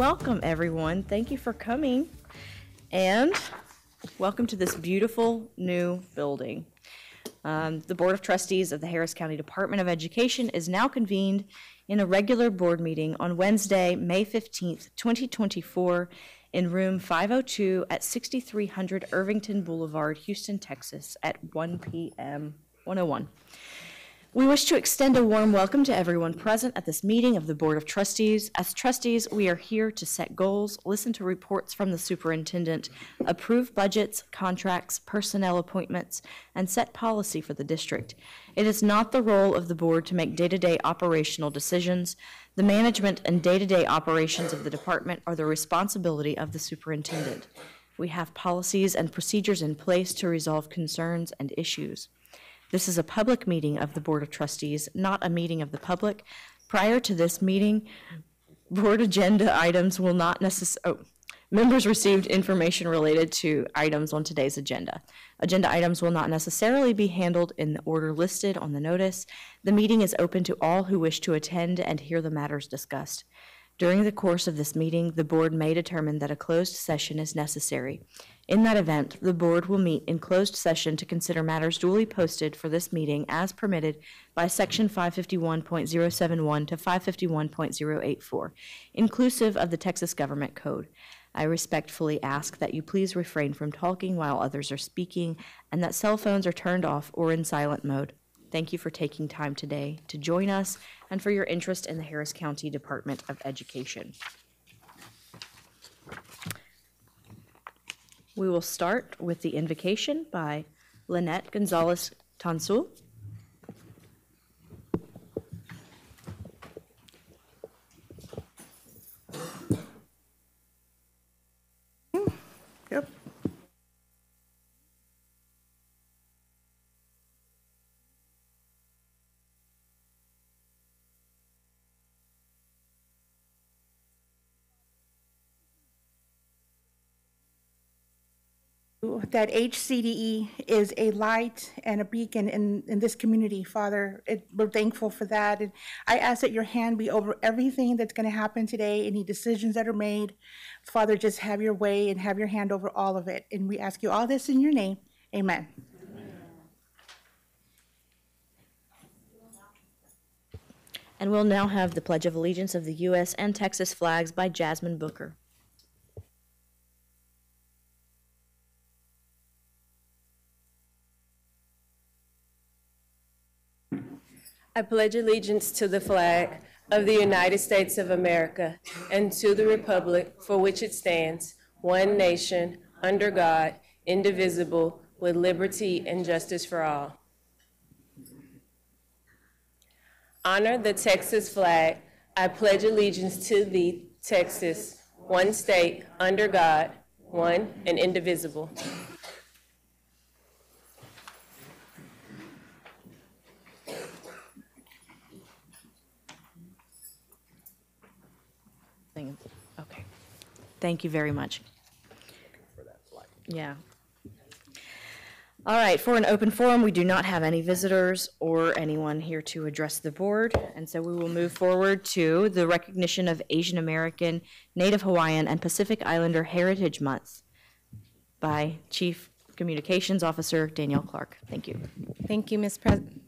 Welcome, everyone. Thank you for coming, and welcome to this beautiful new building. The Board of Trustees of the Harris County Department of Education is now convened in a regular board meeting on Wednesday, May 15th, 2024, in room 502 at 6300 Irvington Boulevard, Houston, Texas, at 1 p.m. 1:01. We wish to extend a warm welcome to everyone present at this meeting of the Board of Trustees. As trustees, we are here to set goals, listen to reports from the superintendent, approve budgets, contracts, personnel appointments, and set policy for the district. It is not the role of the board to make day-to-day operational decisions. The management and day-to-day operations of the department are the responsibility of the superintendent. We have policies and procedures in place to resolve concerns and issues. This is a public meeting of the Board of Trustees, not a meeting of the public. Prior to this meeting, board agenda items will not members received information related to items on today's agenda. Agenda items will not necessarily be handled in the order listed on the notice. The meeting is open to all who wish to attend and hear the matters discussed. During the course of this meeting, the board may determine that a closed session is necessary. In that event, the board will meet in closed session to consider matters duly posted for this meeting as permitted by Section 551.071 to 551.084, inclusive of the Texas Government Code. I respectfully ask that you please refrain from talking while others are speaking and that cell phones are turned off or in silent mode. Thank you for taking time today to join us and for your interest in the Harris County Department of Education. We will start with the invocation by Lynette Gonzalez-Tansul. Yep. That HCDE is a light and a beacon in this community, Father. We're thankful for that. And I ask that your hand be over everything that's going to happen today, any decisions that are made. Father, just have your way and have your hand over all of it. And we ask you all this in your name. Amen. And we'll now have the Pledge of Allegiance of the U.S. and Texas flags by Jasmine Booker. I pledge allegiance to the flag of the United States of America and to the republic for which it stands, one nation, under God, indivisible, with liberty and justice for all. Honor the Texas flag. I pledge allegiance to thee, Texas, one state, under God, one and indivisible. Okay. Thank you very much. Yeah. All right, for an open forum, we do not have any visitors or anyone here to address the board, and so we will move forward to the recognition of Asian American, Native Hawaiian, and Pacific Islander Heritage Month by Chief Communications Officer Danielle Clark. Thank you. Thank you,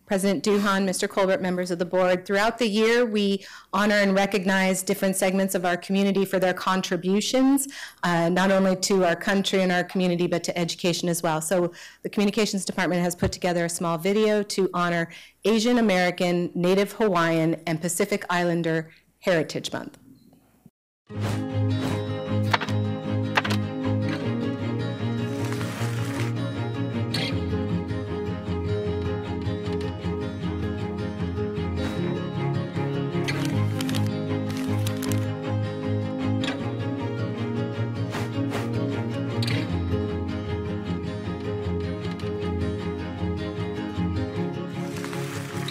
President Duhan, Mr. Colbert, members of the board. Throughout the year, we honor and recognize different segments of our community for their contributions, not only to our country and our community, but to education as well. So the Communications Department has put together a small video to honor Asian American, Native Hawaiian, and Pacific Islander Heritage Month.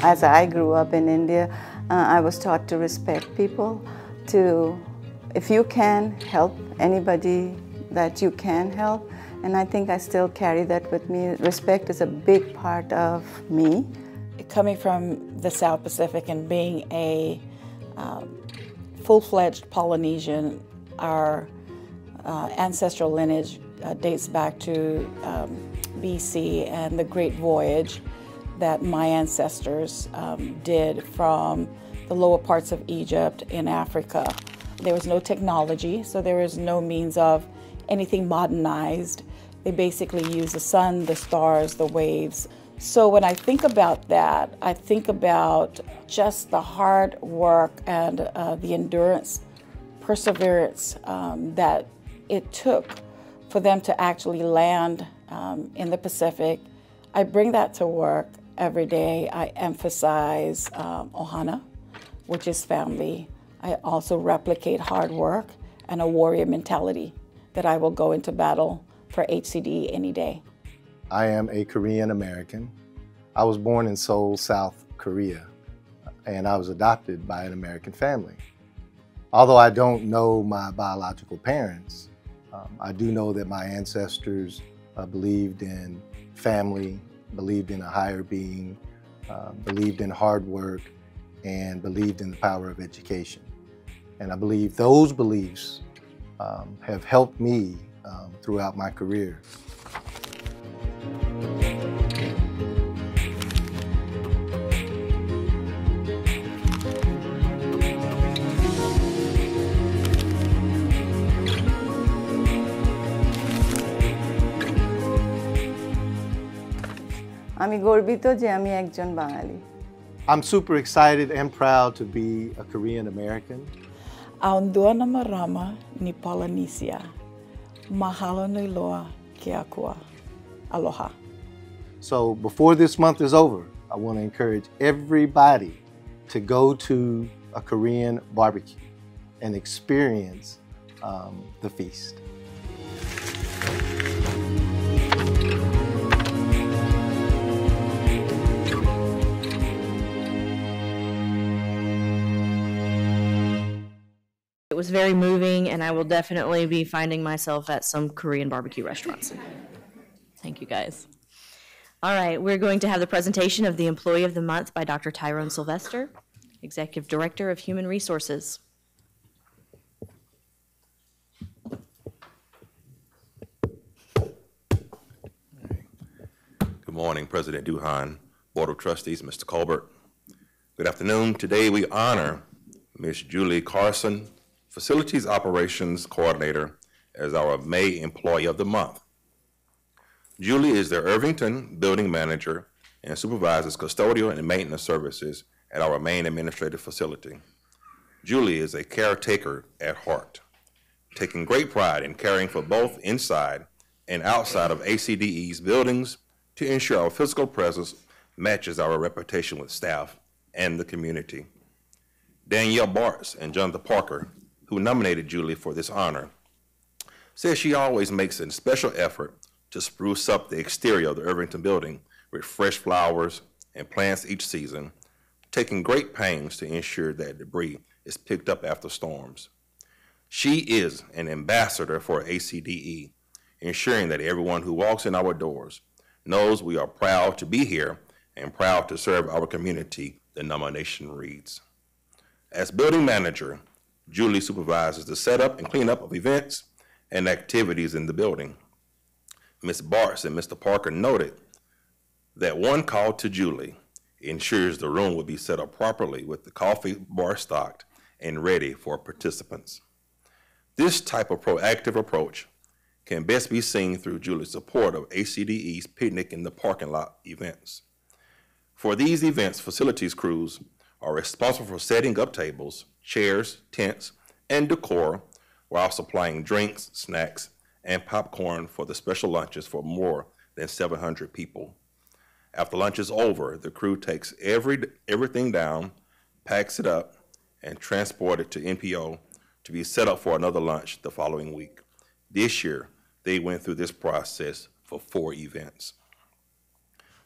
As I grew up in India, I was taught to respect people, if you can help anybody that you can help, and I think I still carry that with me. Respect is a big part of me. Coming from the South Pacific and being a full-fledged Polynesian Our ancestral lineage dates back to BC and the Great Voyage that my ancestors did from the lower parts of Egypt in Africa. There was no technology, so there was no means of anything modernized. They basically used the sun, the stars, the waves. So when I think about that, I think about just the hard work and the endurance, perseverance that it took for them to actually land in the Pacific. I bring that to work every day. I emphasize ohana, which is family. I also replicate hard work and a warrior mentality that I will go into battle for HCDE any day. I am a Korean American. I was born in Seoul, South Korea, and I was adopted by an American family. Although I don't know my biological parents, I do know that my ancestors believed in family, believed in a higher being, believed in hard work, and believed in the power of education. And I believe those beliefs have helped me throughout my career. আমি গর্বিত যে আমি একজন বাঙালি। I'm super excited and proud to be a Korean American. Aondoana marama ni Polynesia. Mahalo nui loa ke akua. Aloha. So before this month is over, I want to encourage everybody to go to a Korean barbecue and experience the feast. It was very moving, and I will definitely be finding myself at some Korean barbecue restaurants. Thank you, guys. All right, we're going to have the presentation of the Employee of the Month by Dr. Tyrone Sylvester, Executive Director of Human Resources. Good morning, President Duhan, Board of Trustees, Mr. Colbert. Good afternoon. Today we honor Ms. Julie Carson, Facilities Operations Coordinator, as our May Employee of the Month. Julie is the Irvington Building Manager and supervises custodial and maintenance services at our main administrative facility. Julie is a caretaker at heart, taking great pride in caring for both inside and outside of HCDE's buildings to ensure our physical presence matches our reputation with staff and the community. Danielle Bartz and Jonathan Parker, who nominated Julie for this honor, says she always makes a special effort to spruce up the exterior of the Irvington building with fresh flowers and plants each season, taking great pains to ensure that debris is picked up after storms. She is an ambassador for HCDE, ensuring that everyone who walks in our doors knows we are proud to be here and proud to serve our community, the nomination reads. As building manager, Julie supervises the setup and cleanup of events and activities in the building. Ms. Bartz and Mr. Parker noted that one call to Julie ensures the room will be set up properly with the coffee bar stocked and ready for participants. This type of proactive approach can best be seen through Julie's support of HCDE's Picnic in the Parking Lot events. For these events, facilities crews are responsible for setting up tables, chairs, tents, and decor while supplying drinks, snacks, and popcorn for the special lunches for more than 700 people. After lunch is over, the crew takes everything down, packs it up, and transports it to NPO to be set up for another lunch the following week. This year, they went through this process for 4 events.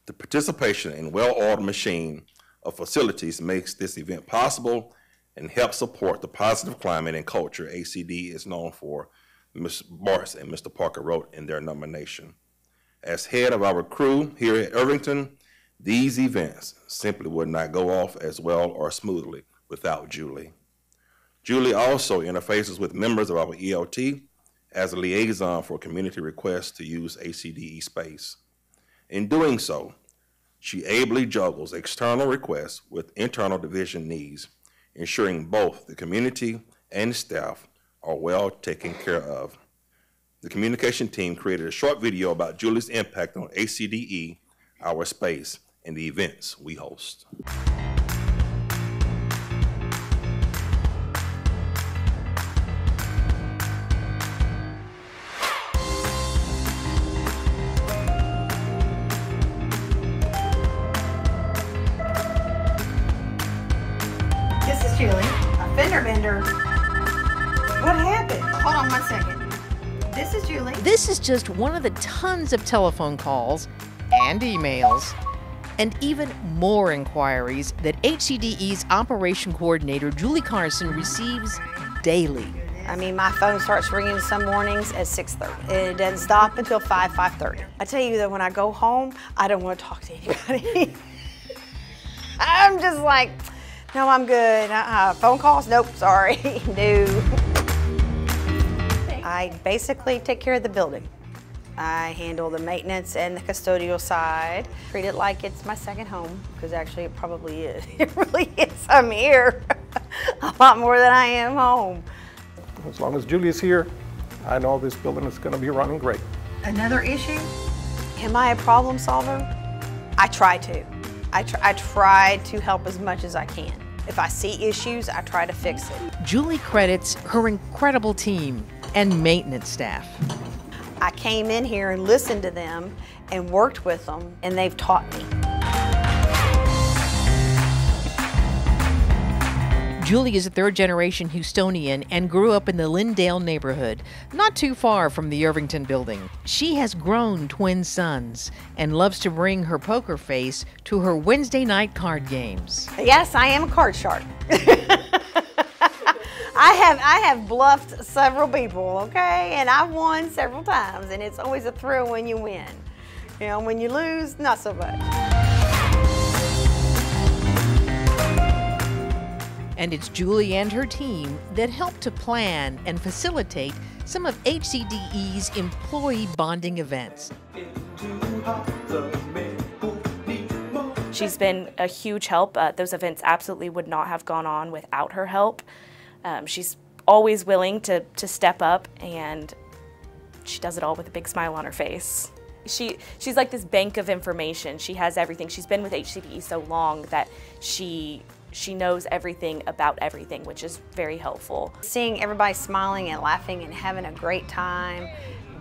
The participation and well-oiled machine of facilities makes this event possible and helps support the positive climate and culture HCD is known for, Ms. Bartz and Mr. Parker wrote in their nomination. As head of our crew here at Irvington, these events simply would not go off as well or smoothly without Julie. Julie also interfaces with members of our ELT as a liaison for community requests to use HCDE space. In doing so, she ably juggles external requests with internal division needs, ensuring both the community and staff are well taken care of. The communication team created a short video about Julie's impact on HCDE, our space, and the events we host. This is Julie, a fender bender. What happened? Hold on 1 second. This is Julie. This is just one of the tons of telephone calls and emails and even more inquiries that HCDE's Operation Coordinator Julie Carson receives daily. I mean, my phone starts ringing some mornings at 6:30. It doesn't stop until 5:30. I tell you that when I go home, I don't want to talk to anybody. I'm just like, no, I'm good. Phone calls? Nope, sorry, no. I basically take care of the building. I handle the maintenance and the custodial side. Treat it like it's my second home, because actually it probably is. It really is. I'm here a lot more than I am home. As long as Julie's here, I know this building is going to be running great. Another issue? Am I a problem solver? I try to. I try to help as much as I can. If I see issues, I try to fix it. Julie credits her incredible team and maintenance staff. I came in here and listened to them and worked with them, and they've taught me. Julie is a third-generation Houstonian and grew up in the Lindale neighborhood, not too far from the Irvington building. She has grown twin sons and loves to bring her poker face to her Wednesday night card games. Yes, I am a card shark. I have bluffed several people, okay? And I've won several times, and it's always a thrill when you win. You know, when you lose, not so much. And it's Julie and her team that help to plan and facilitate some of HCDE's employee bonding events. She's been a huge help. Those events absolutely would not have gone on without her help. She's always willing to step up, and she does it all with a big smile on her face. She's like this bank of information. She has everything. She's been with HCDE so long that she knows everything about everything, which is very helpful. Seeing everybody smiling and laughing and having a great time,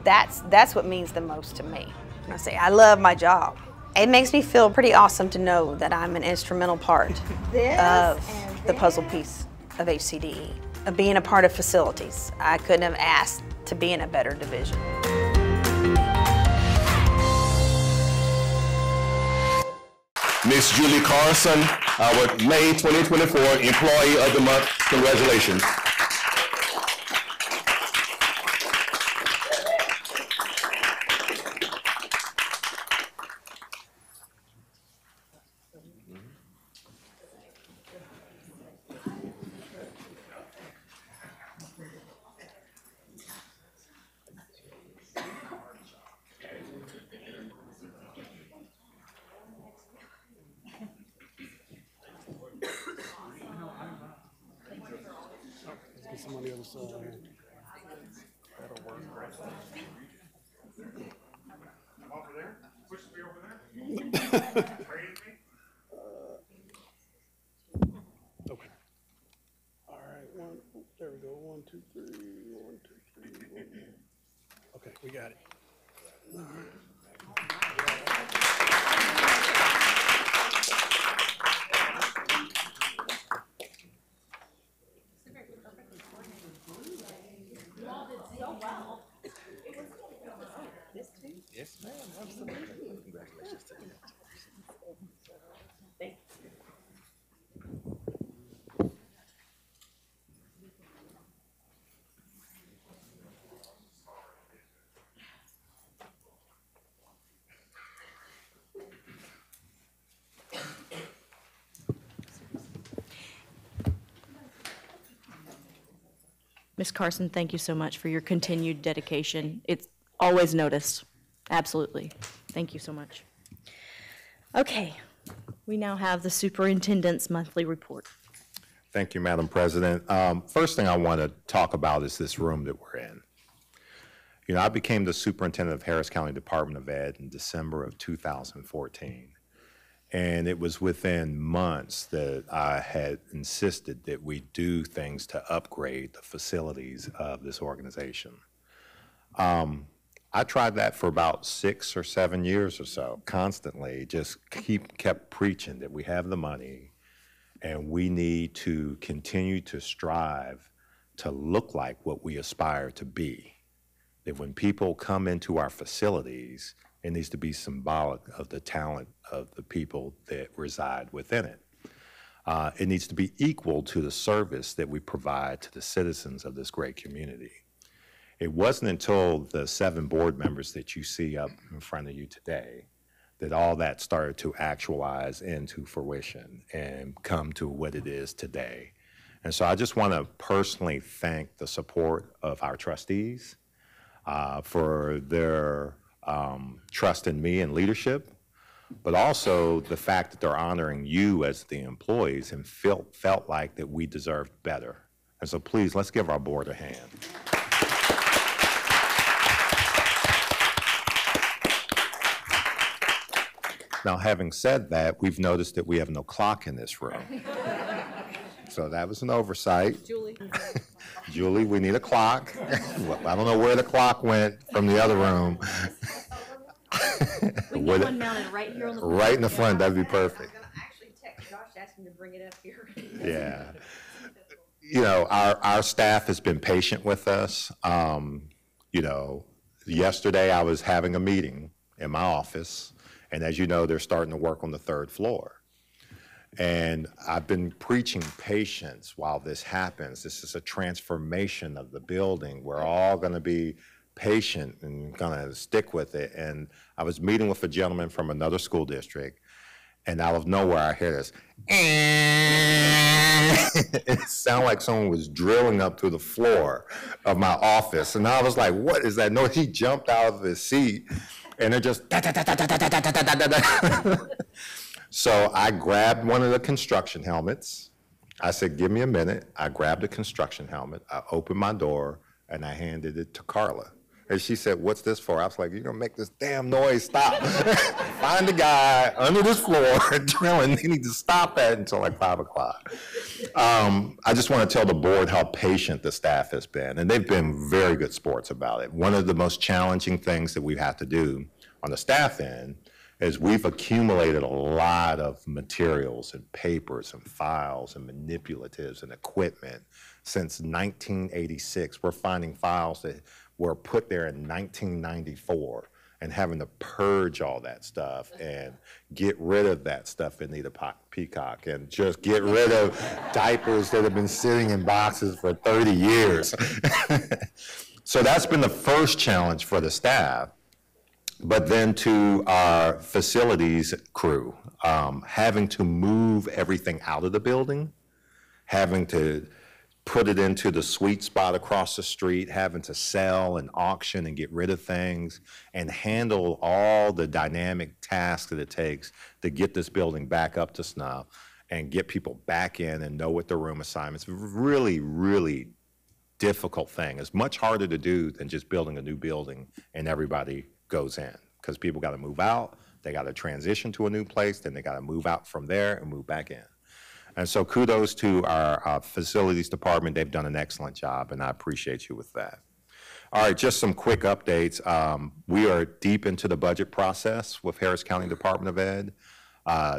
that's what means the most to me. I say I love my job. It makes me feel pretty awesome to know that I'm an instrumental part of the puzzle piece of HCDE, of being a part of facilities. I couldn't have asked to be in a better division. Miss Julie Carson, our May 2024 Employee of the Month. Congratulations. Some on the other side. That'll work. Over there? Push me over there? Okay. All right, there we go. 1, 2, 3. 1, 2, 3. 1. Okay, we got it. All right. Yes, ma'am. Absolutely. Congratulations to you. Thank Ms. Carson, thank you so much for your continued dedication. It's always noticed. Absolutely. Thank you so much. Okay, we now have the superintendent's monthly report. Thank you, Madam President. First thing I want to talk about is this room that we're in. You know, I became the superintendent of Harris County Department of Ed in December of 2014. And it was within months that I had insisted that we do things to upgrade the facilities of this organization. I tried that for about 6 or 7 years or so, constantly, just kept preaching that we have the money and we need to continue to strive to look like what we aspire to be. That when people come into our facilities, it needs to be symbolic of the talent of the people that reside within it. It needs to be equal to the service that we provide to the citizens of this great community. It wasn't until the 7 board members that you see up in front of you today that all that started to actualize into fruition and come to what it is today. And so I just want to personally thank the support of our trustees for their trust in me and leadership, but also the fact that they're honoring you as the employees and felt like that we deserved better. And so please, let's give our board a hand. Now, having said that, we've noticed that we have no clock in this room. So that was an oversight. Julie. Julie, we need a clock. I don't know where the clock went from the other room. We need one mounted right here on the front. Right in the front, that'd be perfect. I was going to actually text Josh, ask him to bring it up here. Yeah. You know, our staff has been patient with us. You know, yesterday I was having a meeting in my office, and as you know, they're starting to work on the 3rd floor. And I've been preaching patience while this happens. This is a transformation of the building. We're all going to be patient and going to stick with it. And I was meeting with a gentleman from another school district, and out of nowhere I hear this. It sounded like someone was drilling up through the floor of my office. And I was like, what is that noise? He jumped out of his seat, and it just da, da, da, da, da, da, da, da, da, da. So I grabbed one of the construction helmets. I said, give me a minute. I grabbed a construction helmet. I opened my door, and I handed it to Carla. And she said, what's this for? I was like, you're going to make this damn noise. Stop. Find the guy under this floor drilling. They need to stop that until like 5 o'clock. I just want to tell the board how patient the staff has been. And they've been very good sports about it. One of the most challenging things that we have to do on the staff end is we've accumulated a lot of materials and papers and files and manipulatives and equipment since 1986. We're finding files that were put there in 1994 and having to purge all that stuff and get rid of that stuff in the Peacock and just get rid of diapers that have been sitting in boxes for 30 years. So that's been the first challenge for the staff. But then to our facilities crew, having to move everything out of the building, having to put it into the sweet spot across the street, having to sell and auction and get rid of things, and handle all the dynamic tasks that it takes to get this building back up to snuff and get people back in and know what their room assignments. Really, really difficult thing. It's much harder to do than just building a new building and everybody goes in, because people got to move out, they got to transition to a new place, then they got to move out from there and move back in. And so kudos to our facilities department. They've done an excellent job, and I appreciate you with that. All right, just some quick updates. We are deep into the budget process with Harris County Department of Ed.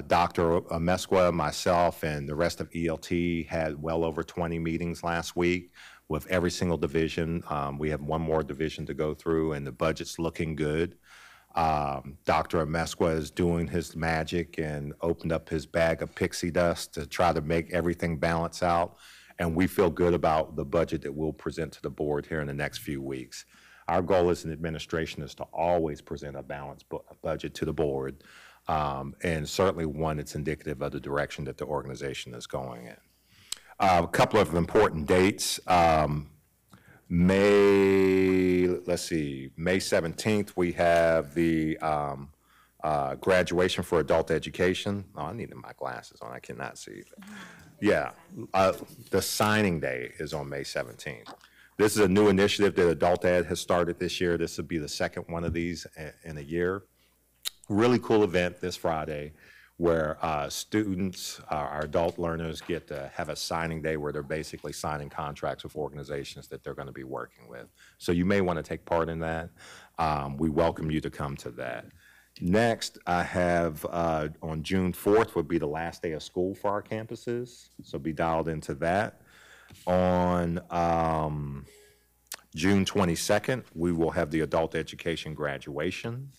Dr. Amesqua, myself, and the rest of ELT had well over 20 meetings last week with every single division. We have one more division to go through, and the budget's looking good. Dr. Amesqua is doing his magic and opened up his bag of pixie dust to try to make everything balance out. And we feel good about the budget that we'll present to the board here in the next few weeks. Our goal as an administration is to always present a balanced budget to the board, and certainly one that's indicative of the direction that the organization is going in. A couple of important dates. let's see, May 17th, we have the graduation for adult education. Oh, I needed my glasses on, I cannot see. Yeah, the signing day is on May 17th. This is a new initiative that Adult Ed has started this year. This will be the second one of these in a year. Really cool event this Friday where students, our adult learners, get to have a signing day where they're basically signing contracts with organizations that they're going to be working with. So you may want to take part in that. We welcome you to come to that. Next, I have on June 4th would be the last day of school for our campuses, so be dialed into that. On June 22nd, we will have the adult education graduation.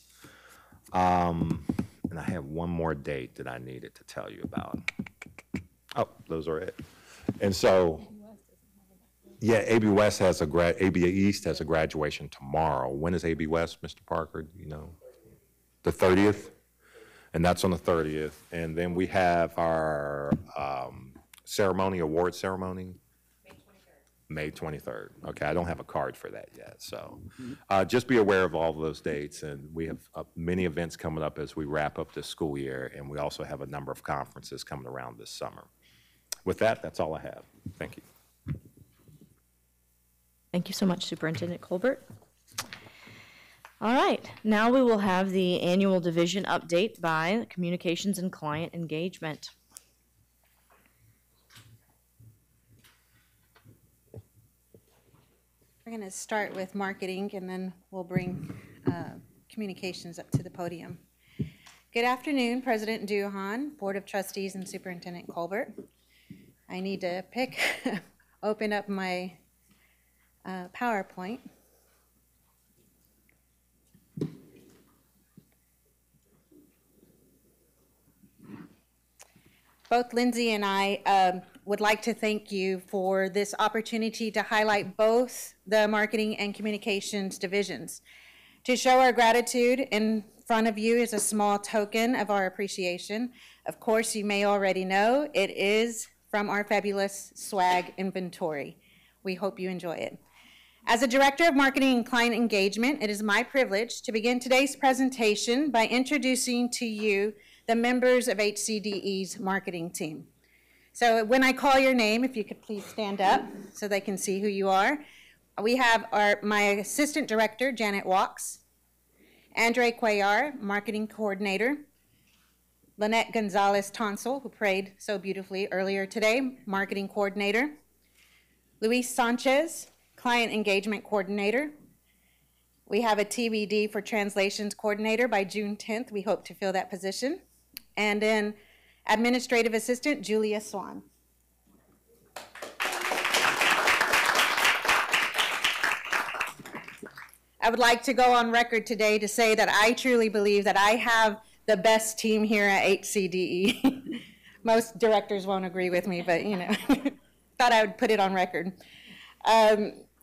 And I have one more date that I needed to tell you about. Oh, those are it. And so, yeah, AB West has AB East has a graduation tomorrow. When is AB West, Mr. Parker? Do you know? The 30th? And that's on the 30th. And then we have our award ceremony. May 23rd. Okay, I don't have a card for that yet. So just be aware of all of those dates. And we have many events coming up as we wrap up this school year. And we also have a number of conferences coming around this summer. With that, that's all I have. Thank you. Thank you so much, Superintendent Colbert. All right, now we will have the annual division update by Communications and Client Engagement. We're going to start with marketing, and then we'll bring communications up to the podium. Good afternoon, President Duhan, Board of Trustees, and Superintendent Colbert. I need to open up my PowerPoint. Both Lindsay and I would like to thank you for this opportunity to highlight both the marketing and communications divisions. To show our gratitude in front of you is a small token of our appreciation. Of course, you may already know it is from our fabulous swag inventory. We hope you enjoy it. As a Director of Marketing and Client Engagement, it is my privilege to begin today's presentation by introducing to you the members of HCDE's marketing team. So when I call your name, if you could please stand up so they can see who you are. We have my Assistant Director, Janet Walks, Andre Cuellar, Marketing Coordinator, Lynette Gonzalez-Tonsel, who prayed so beautifully earlier today, Marketing Coordinator, Luis Sanchez, Client Engagement Coordinator. We have a TBD for Translations Coordinator by June 10th. We hope to fill that position. And then Administrative Assistant, Julia Swan. I would like to go on record today to say that I truly believe that I have the best team here at HCDE. Most directors won't agree with me, but you know, thought I would put it on record.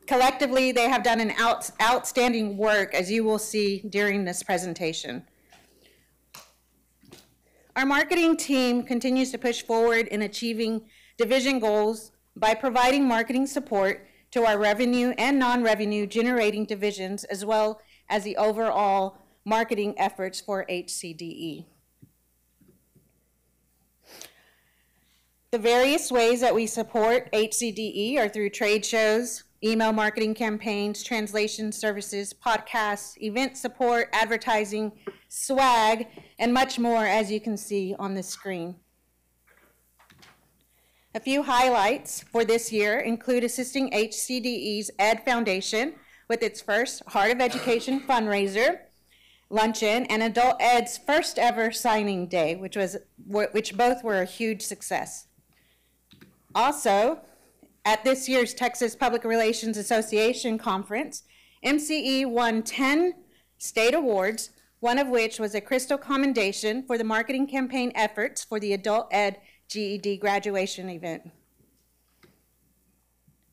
Collectively, they have done an outstanding work, as you will see during this presentation. Our marketing team continues to push forward in achieving division goals by providing marketing support to our revenue and non-revenue generating divisions, as well as the overall marketing efforts for HCDE. The various ways that we support HCDE are through trade shows, email marketing campaigns, translation services, podcasts, event support, advertising, swag, and much more, as you can see on the screen. A few highlights for this year include assisting HCDE's Ed Foundation with its first Heart of Education fundraiser, luncheon, and Adult Ed's first ever signing day, which both were a huge success. Also, at this year's Texas Public Relations Association conference, MCE won 10 state awards, one of which was a Crystal Commendation for the marketing campaign efforts for the Adult Ed GED graduation event.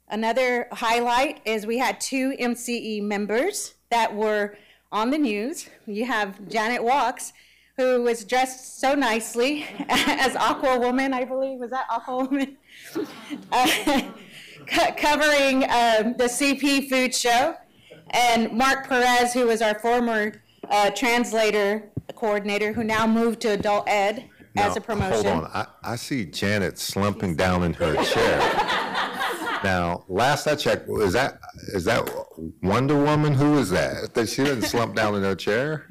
Another highlight is we had 2 MCE members that were on the news. You have Janet Walks, who was dressed so nicely as Aqua Woman, I believe. Was that Aqua Woman? covering the CP Food Show, and Mark Perez, who was our former translator coordinator, who now moved to adult ed as a promotion. Hold on, I see Janet slumping down in her chair. Now, last I checked, is that Wonder Woman? Who is that? That she didn't slump down in her chair?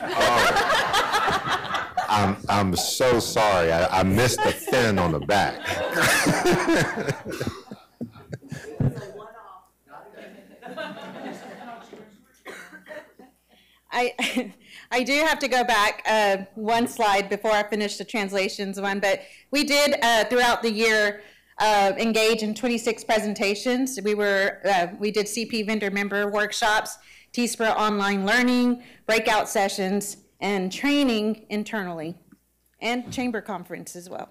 Oh. I'm so sorry. I missed the fin on the back. I do have to go back one slide before I finish the translations one, but we did throughout the year engage in 26 presentations. We did CP vendor member workshops, TSPRA online learning, breakout sessions, and training internally, and chamber conference as well.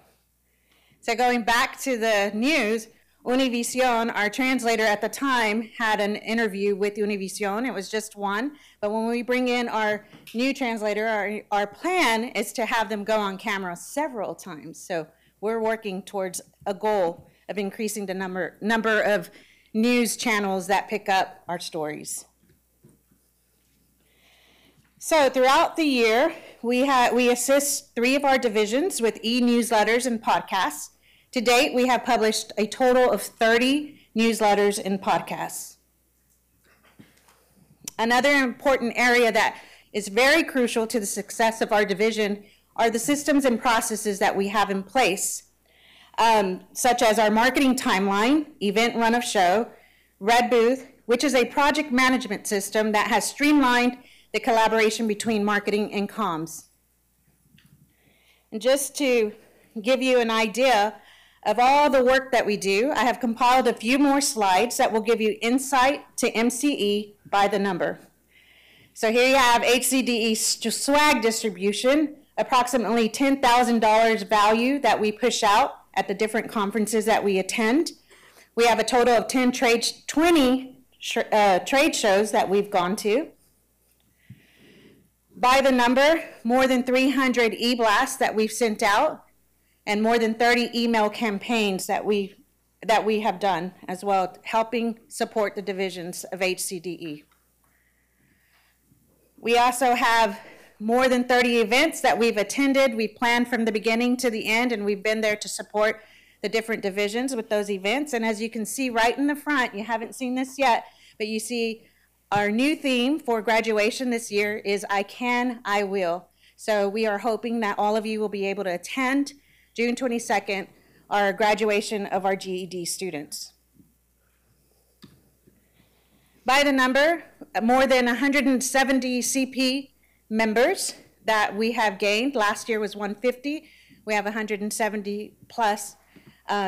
So going back to the news, Univision, our translator at the time, had an interview with Univision. It was just one, but when we bring in our new translator, our plan is to have them go on camera several times. So we're working towards a goal of increasing the number of news channels that pick up our stories. So throughout the year, we assist 3 of our divisions with e-newsletters and podcasts. To date, we have published a total of 30 newsletters and podcasts. Another important area that is very crucial to the success of our division are the systems and processes that we have in place, such as our marketing timeline, event run of show, Red Booth, which is a project management system that has streamlined the collaboration between marketing and comms. And just to give you an idea of all the work that we do, I have compiled a few more slides that will give you insight to MCE by the number. So here you have HCDE swag distribution, approximately $10,000 value that we push out at the different conferences that we attend. We have a total of 20 trade shows that we've gone to. By the number, more than 300 e-blasts that we've sent out, and more than 30 email campaigns that we have done as well, helping support the divisions of HCDE. We also have more than 30 events that we've attended. We've planned from the beginning to the end, and we've been there to support the different divisions with those events. And as you can see right in the front, you haven't seen this yet, but you see our new theme for graduation this year is I Can, I Will. So we are hoping that all of you will be able to attend June 22nd, our graduation of our GED students. By the number, more than 170 CP members that we have gained. Last year was 150. We have 170 plus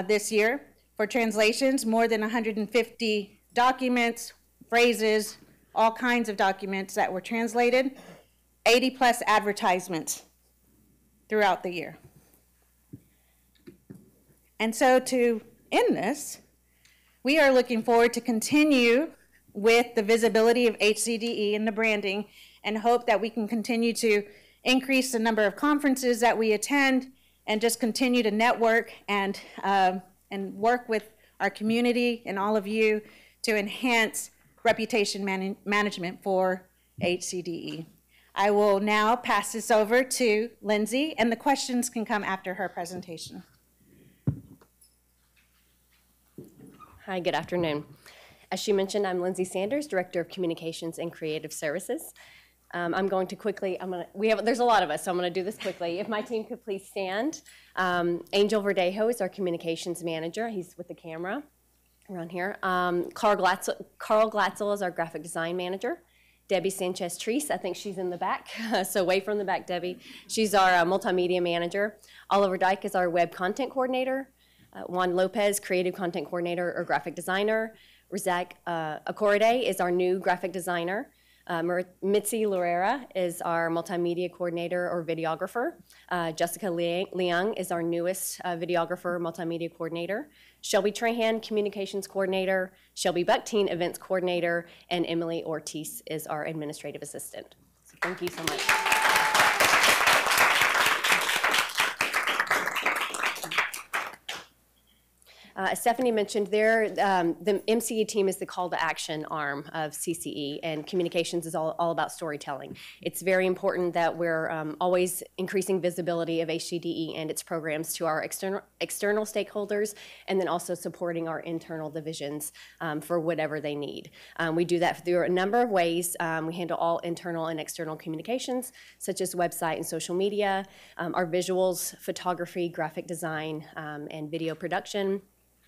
this year. For translations, more than 150 documents, phrases, all kinds of documents that were translated, 80 plus advertisements throughout the year. And so to end this, we are looking forward to continue with the visibility of HCDE and the branding, and hope that we can continue to increase the number of conferences that we attend and just continue to network and work with our community and all of you to enhance reputation management for HCDE. I will now pass this over to Lindsay, and the questions can come after her presentation. Hi, good afternoon. As she mentioned, I'm Lindsay Sanders, Director of Communications and Creative Services. I'm going to quickly, there's a lot of us, so I'm going to do this quickly. If my team could please stand. Angel Verdejo is our Communications Manager. He's with the camera around here. Carl Glatzel is our Graphic Design Manager. Debbie Sanchez-Treese, I think she's in the back, so way from the back, Debbie. She's our Multimedia Manager. Oliver Dyke is our Web Content Coordinator. Juan Lopez, Creative Content Coordinator or Graphic Designer. Razak Akorade is our new Graphic Designer. Mitzi Lorera is our Multimedia Coordinator or Videographer. Jessica Liang is our newest Videographer, Multimedia Coordinator. Shelby Trahan, Communications Coordinator. Shelby Buckteen, Events Coordinator. And Emily Ortiz is our Administrative Assistant. So thank you so much. As Stephanie mentioned, the MCE team is the call to action arm of CCE, and communications is all about storytelling. It's very important that we're always increasing visibility of HCDE and its programs to our external stakeholders, and then also supporting our internal divisions for whatever they need. We do that through a number of ways. We handle all internal and external communications, such as website and social media, our visuals, photography, graphic design, and video production,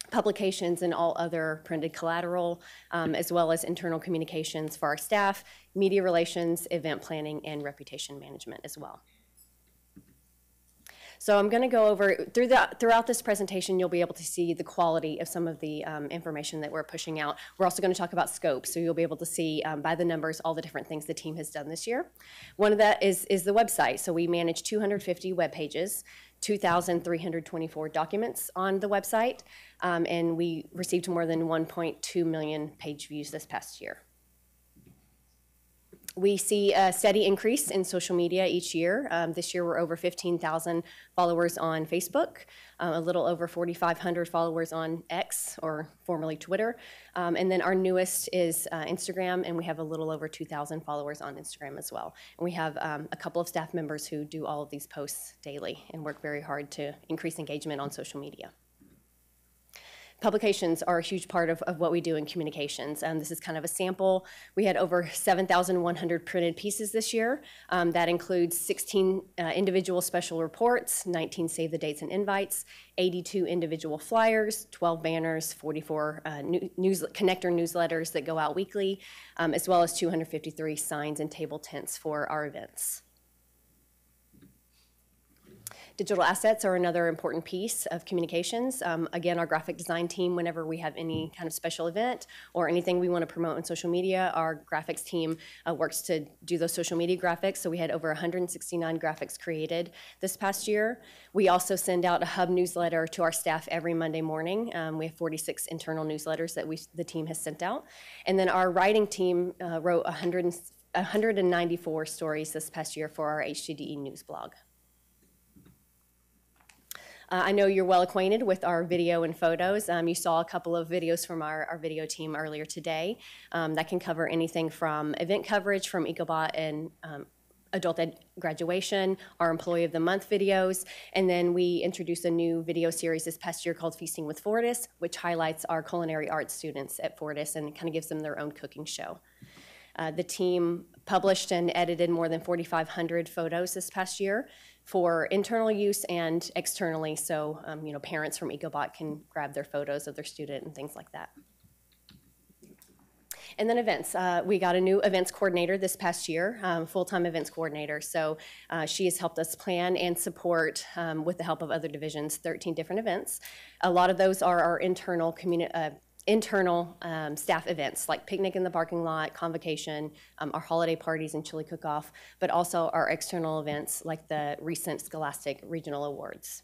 publications and all other printed collateral, as well as internal communications for our staff, media relations, event planning, and reputation management as well. So I'm going to go over, throughout this presentation, you'll be able to see the quality of some of the information that we're pushing out. We're also going to talk about scope, so you'll be able to see by the numbers all the different things the team has done this year. One of that is the website. So we manage 250 web pages, 2,324 documents on the website, and we received more than 1.2 million page views this past year. We see a steady increase in social media each year. This year we're over 15,000 followers on Facebook, a little over 4,500 followers on X, or formerly Twitter. And then our newest is Instagram, and we have a little over 2,000 followers on Instagram as well. And we have a couple of staff members who do all of these posts daily and work very hard to increase engagement on social media. Publications are a huge part of what we do in communications. This is kind of a sample. We had over 7,100 printed pieces this year. That includes 16 individual special reports, 19 save the dates and invites, 82 individual flyers, 12 banners, 44 connector newsletters that go out weekly, as well as 253 signs and table tents for our events. Digital assets are another important piece of communications. Again, our graphic design team, whenever we have any kind of special event or anything we want to promote on social media, our graphics team works to do those social media graphics. So we had over 169 graphics created this past year. We also send out a hub newsletter to our staff every Monday morning. We have 46 internal newsletters that the team has sent out. And then our writing team wrote 194 stories this past year for our HCDE news blog. I know you're well acquainted with our video and photos. You saw a couple of videos from our video team earlier today that can cover anything from event coverage from EcoBot and adult ed graduation, our Employee of the Month videos, and then we introduced a new video series this past year called Feasting with Fortis, which highlights our culinary arts students at Fortis and kind of gives them their own cooking show. The team published and edited more than 4,500 photos this past year for internal use and externally, so parents from EcoBot can grab their photos of their student and things like that. And then events. We got a new events coordinator this past year, full-time events coordinator. So she has helped us plan and support, with the help of other divisions, 13 different events. A lot of those are our internal staff events like picnic in the parking lot, convocation, our holiday parties and chili cook-off, but also our external events like the recent Scholastic Regional Awards.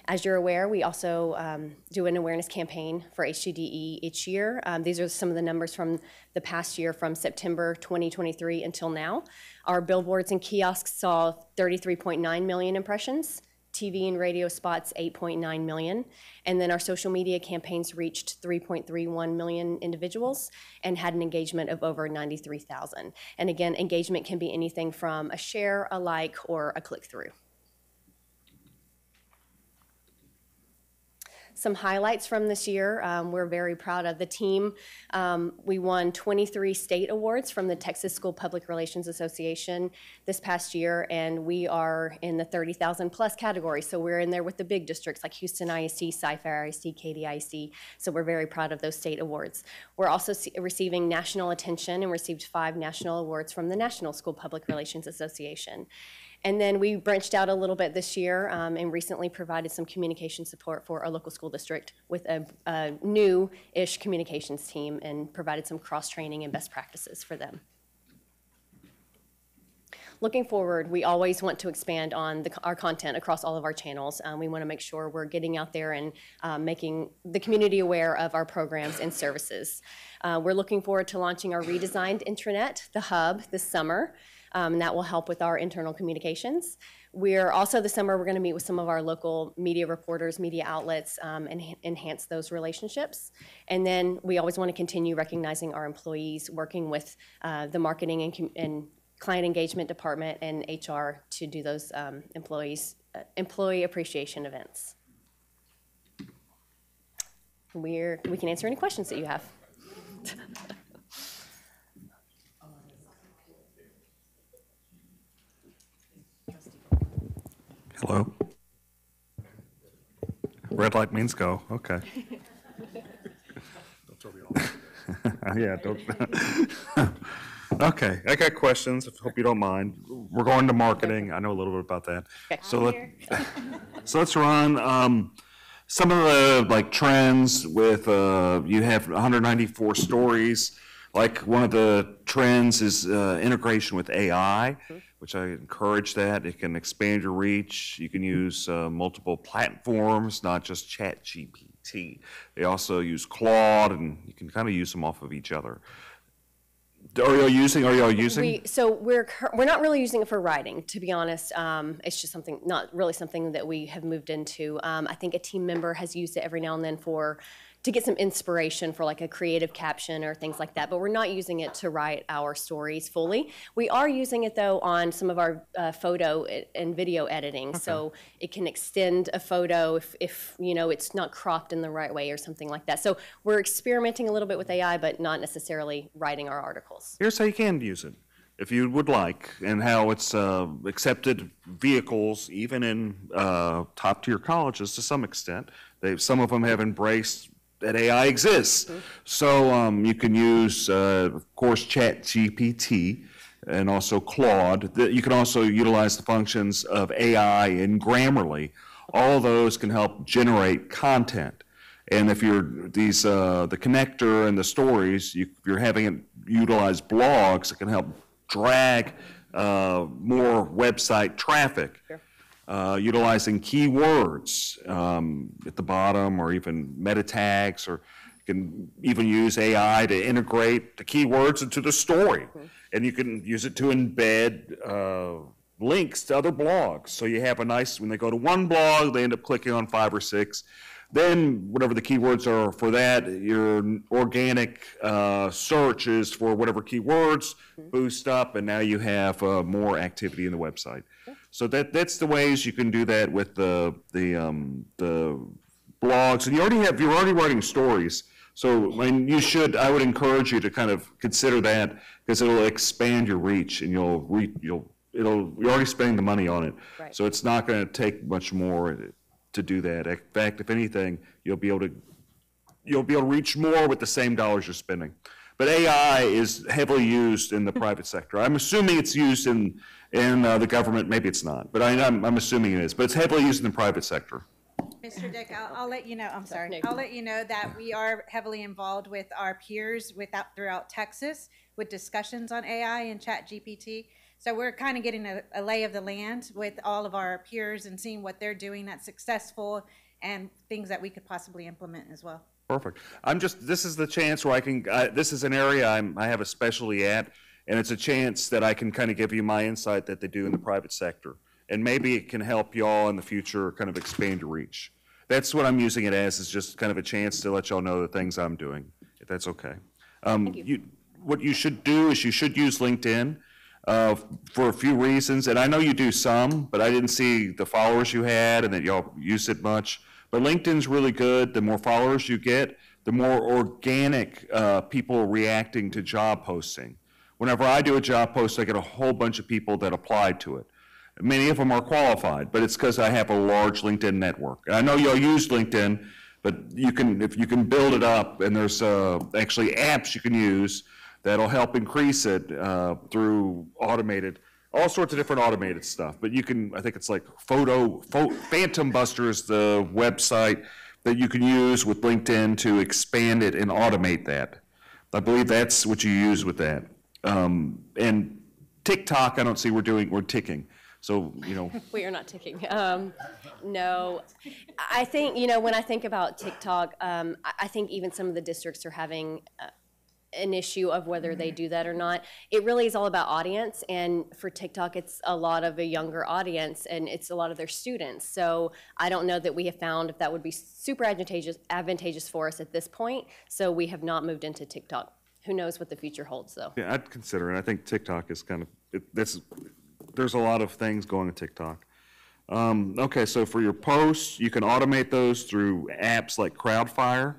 As you're aware, we also do an awareness campaign for HCDE each year. These are some of the numbers from the past year from September 2023 until now. Our billboards and kiosks saw 33.9 million impressions. TV and radio spots, 8.9 million. And then our social media campaigns reached 3.31 million individuals and had an engagement of over 93,000. And again, engagement can be anything from a share, a like, or a click through. Some highlights from this year, we're very proud of the team. We won 23 state awards from the Texas School Public Relations Association this past year, and we are in the 30,000 plus category. So we're in there with the big districts like Houston ISD, Cy-Fair ISD, Katy ISD. So we're very proud of those state awards. We're also receiving national attention and received 5 national awards from the National School Public Relations Association. And then we branched out a little bit this year and recently provided some communication support for our local school district with a new-ish communications team and provided some cross-training and best practices for them. Looking forward, we always want to expand on our content across all of our channels. We want to make sure we're getting out there and making the community aware of our programs and services. We're looking forward to launching our redesigned intranet, the Hub, this summer. That will help with our internal communications. We're also this summer, we're going to meet with some of our local media reporters, media outlets, and enhance those relationships. And then we always want to continue recognizing our employees, working with the marketing and client engagement department and HR to do those employee appreciation events. We can answer any questions that you have. Hello. Red light means go. Okay. Don't throw me off. Yeah, don't. Okay, I got questions. I hope you don't mind. We're going to marketing. I know a little bit about that. Okay. So let's run some of the trends with you have 194 stories. Like one of the trends is integration with AI, which I encourage that. It can expand your reach. You can use multiple platforms, not just ChatGPT. They also use Claude, and you can kind of use them off of each other. Are y'all using? So we're not really using it for writing, to be honest. It's just not really something that we have moved into. I think a team member has used it every now and then to get some inspiration for like a creative caption or things like that, but we're not using it to write our stories fully. We are using it though on some of our photo and video editing, so it can extend a photo if it's not cropped in the right way or something like that. So we're experimenting a little bit with AI, but not necessarily writing our articles. Here's how you can use it, if you would like, and how it's accepted vehicles, even in top-tier colleges to some extent. Some of them have embraced that AI exists. So you can use, of course, ChatGPT and also Claude. You can also utilize the functions of AI in Grammarly. All of those can help generate content. And if you're the connector and the stories, if you're having it utilize blogs, it can help drag more website traffic. Sure. Utilizing keywords at the bottom, or even meta tags, or you can even use AI to integrate the keywords into the story. And you can use it to embed links to other blogs. So you have when they go to one blog, they end up clicking on 5 or 6. Then whatever the keywords are for that, your organic searches for whatever keywords boost up, and now you have more activity in the website. So that's the ways you can do that with the blogs, and you're already writing stories. So I would encourage you to kind of consider that, because it'll expand your reach, and you're already spending the money on it. Right. So it's not going to take much more to do that. In fact, if anything, you'll be able to reach more with the same dollars you're spending. But AI is heavily used in the private sector. I'm assuming it's used in the government. Maybe it's not, but I'm assuming it is. But it's heavily used in the private sector. Mr. Dick, I'll let you know. I'm sorry. I'll let you know that we are heavily involved with our peers throughout Texas with discussions on AI and ChatGPT. So we're kind of getting a lay of the land with all of our peers and seeing what they're doing that's successful and things that we could possibly implement as well. Perfect. This is the chance where this is an area I have a specialty at, and it's a chance that I can kind of give you my insight that they do in the private sector. And maybe it can help y'all in the future kind of expand your reach. That's what I'm using it as, is just kind of a chance to let y'all know the things I'm doing, if that's okay. What you should do is you should use LinkedIn for a few reasons. And I know you do some, but I didn't see the followers you had and that y'all use it much. But LinkedIn's really good. The more followers you get, the more organic people reacting to job posting. Whenever I do a job post, I get a whole bunch of people that applied to it. Many of them are qualified, but it's because I have a large LinkedIn network. And I know y'all use LinkedIn, but if you can build it up, and there's actually apps you can use that'll help increase it through all sorts of different automated stuff. But you can, I think it's like Phantom Buster is the website that you can use with LinkedIn to expand it and automate that. I believe that's what you use with that. And TikTok, I don't see we're ticking. So, We are not ticking. No. I think, when I think about TikTok, I think even some of the districts are having an issue of whether they do that or not. It really is all about audience, and for TikTok, it's a lot of a younger audience, and it's a lot of their students. So I don't know that we have found if that would be super advantageous for us at this point, so we have not moved into TikTok. Who knows what the future holds, though? Yeah, I'd consider it. I think TikTok is kind of, there's a lot of things going on TikTok. Okay, so for your posts, you can automate those through apps like Crowdfire.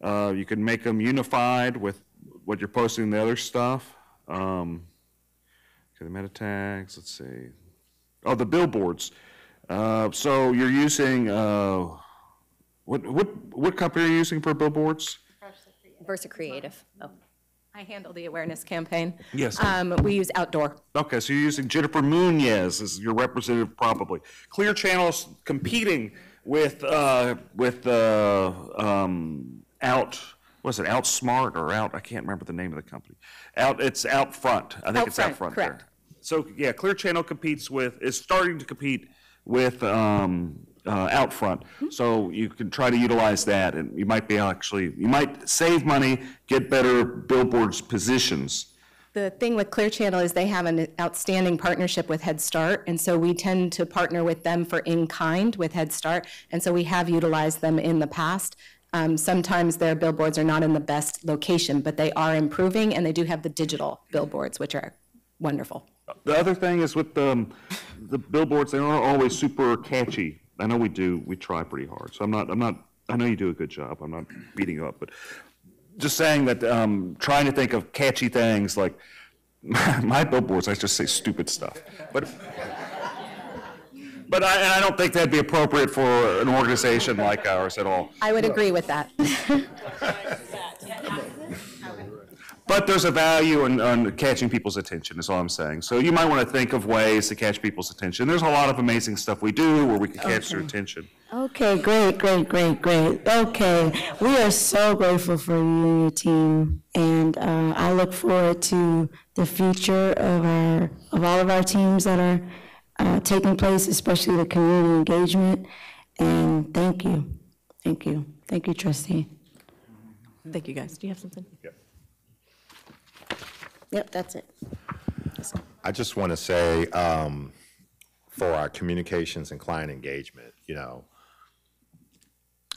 You can make them unified with what you're posting in the other stuff. Okay, the meta tags, let's see. Oh, the billboards. So you're using, what company are you using for billboards? Versa Creative. Oh. I handle the awareness campaign. Yes. We use Outdoor. Okay, so you're using Jennifer Munez as your representative, probably. Clear Channel's competing with Outsmart or Out? I can't remember the name of the company. It's Out Front. I think it's Out Front. Correct. There. So yeah, Clear Channel is starting to compete with Out Front. So you can try to utilize that, and you might save money, get better billboards positions. The thing with Clear Channel is they have an outstanding partnership with Head Start, and so we tend to partner with them for in-kind with Head Start, and so we have utilized them in the past. Sometimes their billboards are not in the best location, but they are improving, and they do have the digital billboards, which are wonderful. The other thing is with the billboards, they aren't always super catchy. I know we try pretty hard, so I know you do a good job. I'm not beating you up, but just saying that, trying to think of catchy things like my billboards, I just say stupid stuff. But I don't think that'd be appropriate for an organization like ours at all. I would agree with that. But there's a value in catching people's attention, is all I'm saying. So you might want to think of ways to catch people's attention. There's a lot of amazing stuff we do where we can catch their attention. Okay, great. Okay, we are so grateful for you and your team, and I look forward to the future of all of our teams that are taking place, especially the community engagement. And thank you, trustee. Thank you, guys. Do you have something? Yep, that's it. I just want to say, for our communications and client engagement,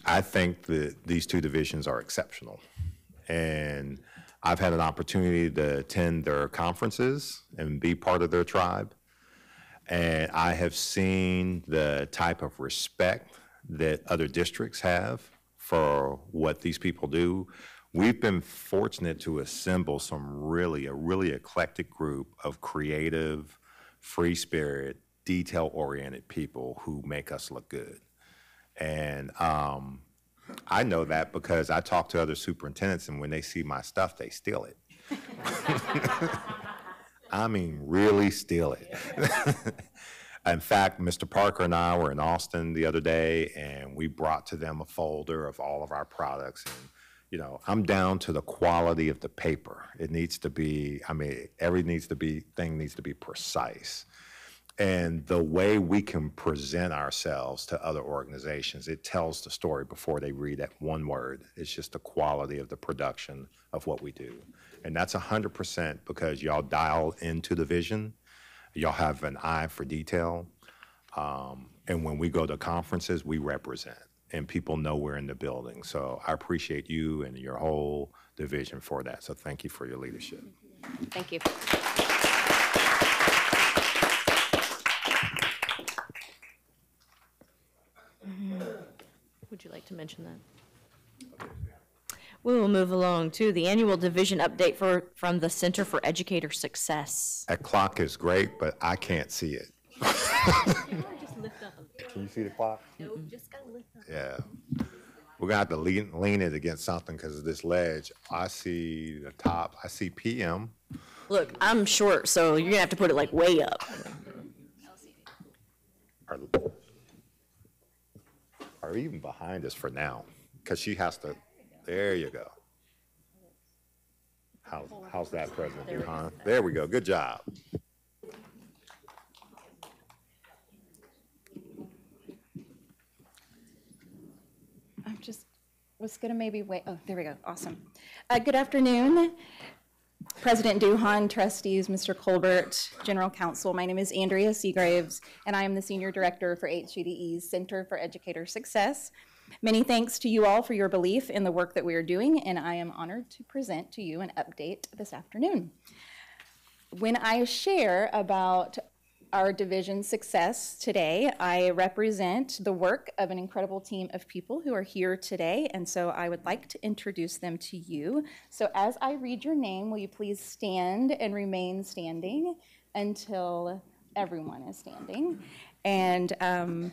I think that these two divisions are exceptional. And I've had an opportunity to attend their conferences and be part of their tribe. And I have seen the type of respect that other districts have for what these people do. We've been fortunate to assemble a really eclectic group of creative, free spirit, detail-oriented people who make us look good. And I know that because I talk to other superintendents, and when they see my stuff, they steal it. I mean, really steal it. In fact, Mr. Parker and I were in Austin the other day, and we brought to them a folder of all of our products. And I'm down to the quality of the paper. It needs to be, thing needs to be precise. And the way we can present ourselves to other organizations, it tells the story before they read that one word. It's just the quality of the production of what we do. And that's 100% because y'all dial into the vision. Y'all have an eye for detail. And when we go to conferences, we represent. And people know we're in the building. So I appreciate you and your whole division for that. So thank you for your leadership. Thank you. Would you like to mention that? We will move along to the annual division update from the Center for Educator Success. That clock is great, but I can't see it. Can you see the clock? Nope, just gotta lift up. Yeah. We're gonna have to lean it against something because of this ledge. I see the top. I see PM. Look, I'm short, so you're gonna have to put it like way up. Or even behind us for now, because she has to. There you go. How's that, President Duhan? There we go. Good job. I just was going to maybe wait. Oh, there we go. Awesome. Good afternoon, President Duhan, trustees, Mr. Colbert, General Counsel. My name is Andrea Seagraves, and I am the Senior Director for HCDE's Center for Educator Success. Many thanks to you all for your belief in the work that we are doing, and I am honored to present to you an update this afternoon. When I share about our division's success today, I represent the work of an incredible team of people who are here today, and so I would like to introduce them to you. So as I read your name, will you please stand and remain standing until everyone is standing? And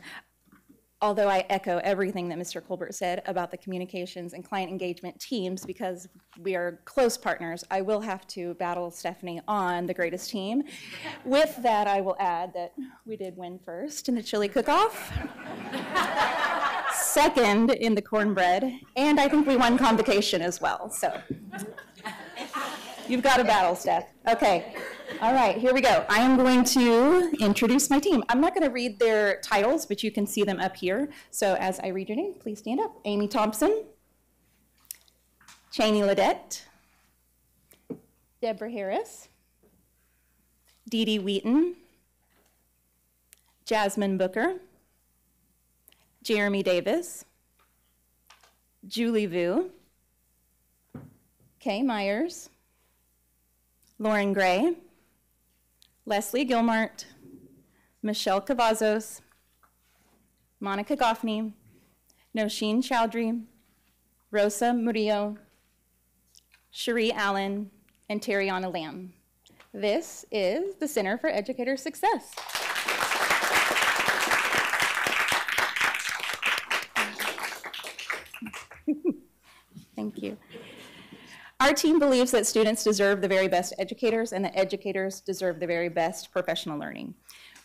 although I echo everything that Mr. Colbert said about the communications and client engagement teams, because we are close partners, I will have to battle Stephanie on the greatest team. With that, I will add that we did win first in the chili cook-off, second in the cornbread, and I think we won convocation as well. So you've got a battle, Steph. Okay. All right, here we go. I am going to introduce my team. I'm not going to read their titles, but you can see them up here. So as I read your name, please stand up. Amy Thompson, Cheney Ledette, Deborah Harris, Dee Dee Wheaton, Jasmine Booker, Jeremy Davis, Julie Vu, Kay Myers, Lauren Gray, Leslie Gilmart, Michelle Cavazos, Monica Goffney, Nosheen Chowdhury, Rosa Murillo, Cherie Allen, and Terriana Lamb. This is the Center for Educator Success. Thank you. Our team believes that students deserve the very best educators and that educators deserve the very best professional learning.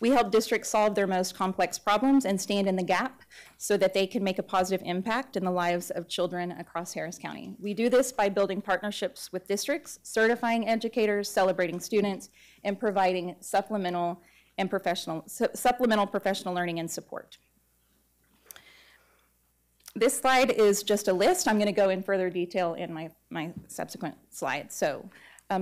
We help districts solve their most complex problems and stand in the gap so that they can make a positive impact in the lives of children across Harris County. We do this by building partnerships with districts, certifying educators, celebrating students, and providing supplemental professional learning and support. This slide is just a list. I'm going to go in further detail in my subsequent slides. So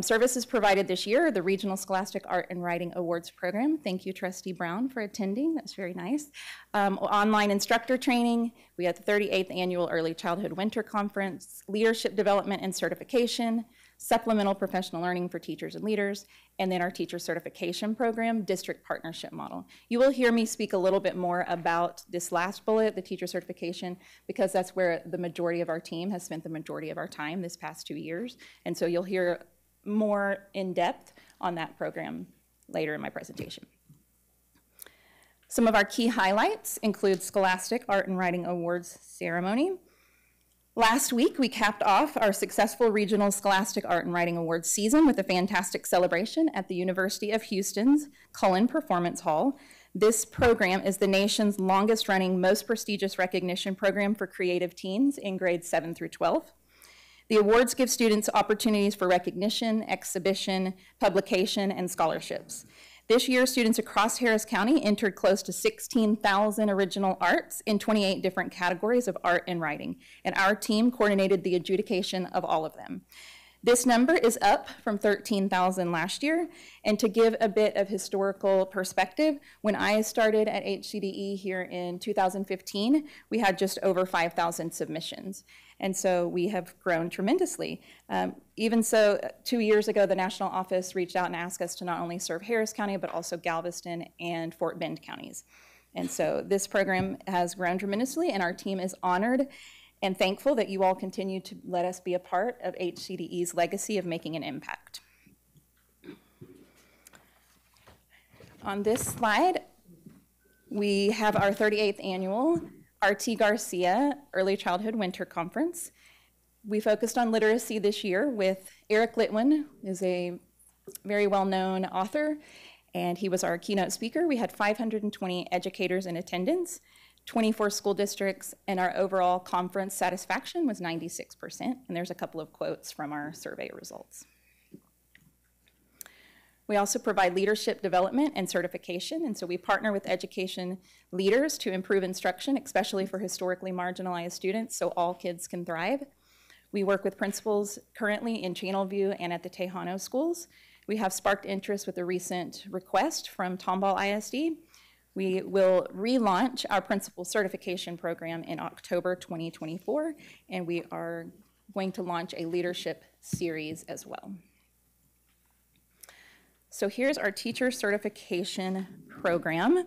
services provided this year, the Regional Scholastic Art and Writing Awards Program. Thank you, Trustee Brown, for attending. That's very nice. Online instructor training. We had the 38th Annual Early Childhood Winter Conference, leadership development and certification, supplemental professional learning for teachers and leaders, and then our teacher certification program, district partnership model. You will hear me speak a little bit more about this last bullet, the teacher certification, because that's where the majority of our team has spent the majority of our time this past 2 years. And so you'll hear more in depth on that program later in my presentation. Some of our key highlights include Scholastic Art and Writing Awards ceremony. Last week, we capped off our successful Regional Scholastic Art and Writing Awards season with a fantastic celebration at the University of Houston's Cullen Performance Hall. This program is the nation's longest running, most prestigious recognition program for creative teens in grades 7 through 12. The awards give students opportunities for recognition, exhibition, publication, and scholarships. This year, students across Harris County entered close to 16,000 original arts in 28 different categories of art and writing, and our team coordinated the adjudication of all of them. This number is up from 13,000 last year, and to give a bit of historical perspective, when I started at HCDE here in 2015, we had just over 5,000 submissions. And so we have grown tremendously. Even so, 2 years ago, the national office reached out and asked us to not only serve Harris County, but also Galveston and Fort Bend counties. And so this program has grown tremendously, and our team is honored and thankful that you all continue to let us be a part of HCDE's legacy of making an impact. On this slide, we have our 38th annual R.T. Garcia Early Childhood Winter Conference. We focused on literacy this year with Eric Litwin, who is a very well-known author, and he was our keynote speaker. We had 520 educators in attendance, 24 school districts, and our overall conference satisfaction was 96%. And there's a couple of quotes from our survey results. We also provide leadership development and certification, and so we partner with education leaders to improve instruction, especially for historically marginalized students, so all kids can thrive. We work with principals currently in Channelview and at the Tejano schools. We have sparked interest with a recent request from Tomball ISD. We will relaunch our principal certification program in October 2024, and we are going to launch a leadership series as well. So here's our teacher certification program.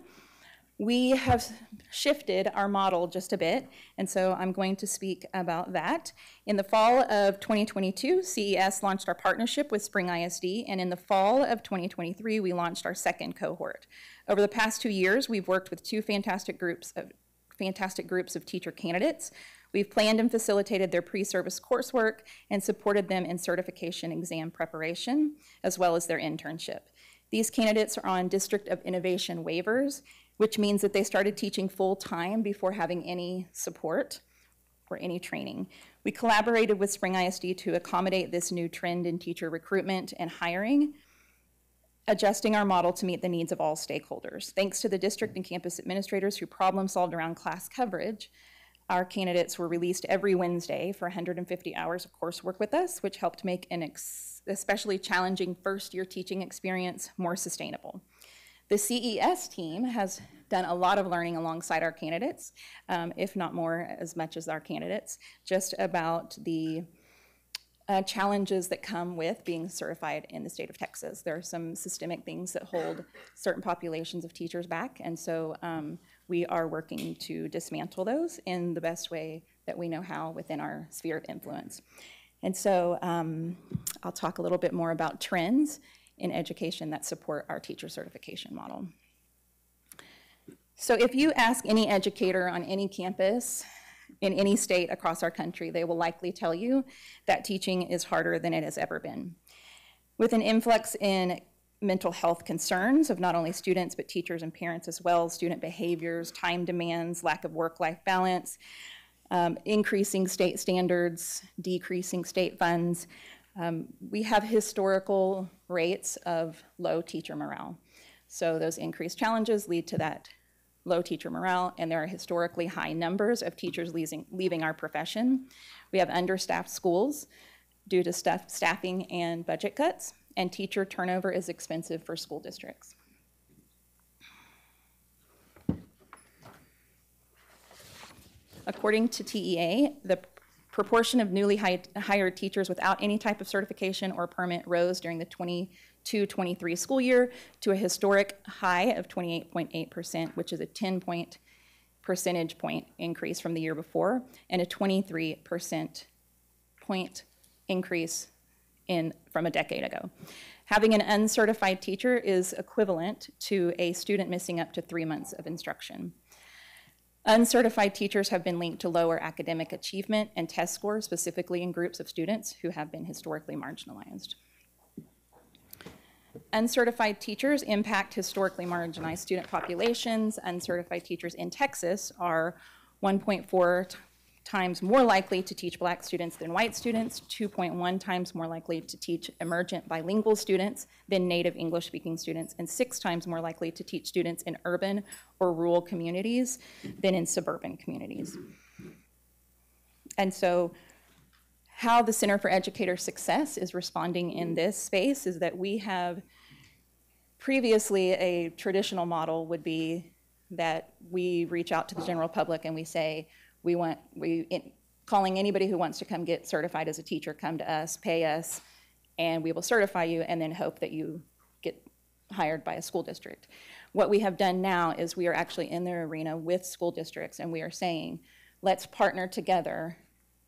We have shifted our model just a bit, and so I'm going to speak about that. In the fall of 2022, CES launched our partnership with Spring ISD, and in the fall of 2023, we launched our second cohort. Over the past 2 years, we've worked with two fantastic groups of teacher candidates. We've planned and facilitated their pre-service coursework and supported them in certification exam preparation, as well as their internship. These candidates are on District of Innovation waivers, which means that they started teaching full-time before having any support or any training. We collaborated with Spring ISD to accommodate this new trend in teacher recruitment and hiring, adjusting our model to meet the needs of all stakeholders. Thanks to the district and campus administrators who problem-solved around class coverage, our candidates were released every Wednesday for 150 hours of coursework with us, which helped make an especially challenging first-year teaching experience more sustainable. The CES team has done a lot of learning alongside our candidates, if not more as much as our candidates, just about the challenges that come with being certified in the state of Texas. There are some systemic things that hold certain populations of teachers back, and so we are working to dismantle those in the best way that we know how within our sphere of influence. And so I'll talk a little bit more about trends in education that support our teacher certification model. So if you ask any educator on any campus in any state across our country, they will likely tell you that teaching is harder than it has ever been. With an influx in mental health concerns of not only students, but teachers and parents as well, student behaviors, time demands, lack of work-life balance, increasing state standards, decreasing state funds, we have historical rates of low teacher morale. So those increased challenges lead to that low teacher morale, and there are historically high numbers of teachers leaving our profession. We have understaffed schools due to staffing and budget cuts, and teacher turnover is expensive for school districts. According to TEA, the proportion of newly hired teachers without any type of certification or permit rose during the 22-23 school year to a historic high of 28.8%, which is a 10 percentage point increase from the year before, and a 23 percentage point increase from a decade ago. Having an uncertified teacher is equivalent to a student missing up to 3 months of instruction. Uncertified teachers have been linked to lower academic achievement and test scores, specifically in groups of students who have been historically marginalized. Uncertified teachers impact historically marginalized student populations. Uncertified teachers in Texas are 1.4 times more likely to teach Black students than white students, 2.1 times more likely to teach emergent bilingual students than native English-speaking students, and 6 times more likely to teach students in urban or rural communities than in suburban communities. And so how the Center for Educator Success is responding in this space is that we have previously a traditional model would be that we reach out to the general public and we say, calling anybody who wants to come get certified as a teacher, come to us, pay us, and we will certify you and then hope that you get hired by a school district. What we have done now is we are actually in the arena with school districts and we are saying, let's partner together,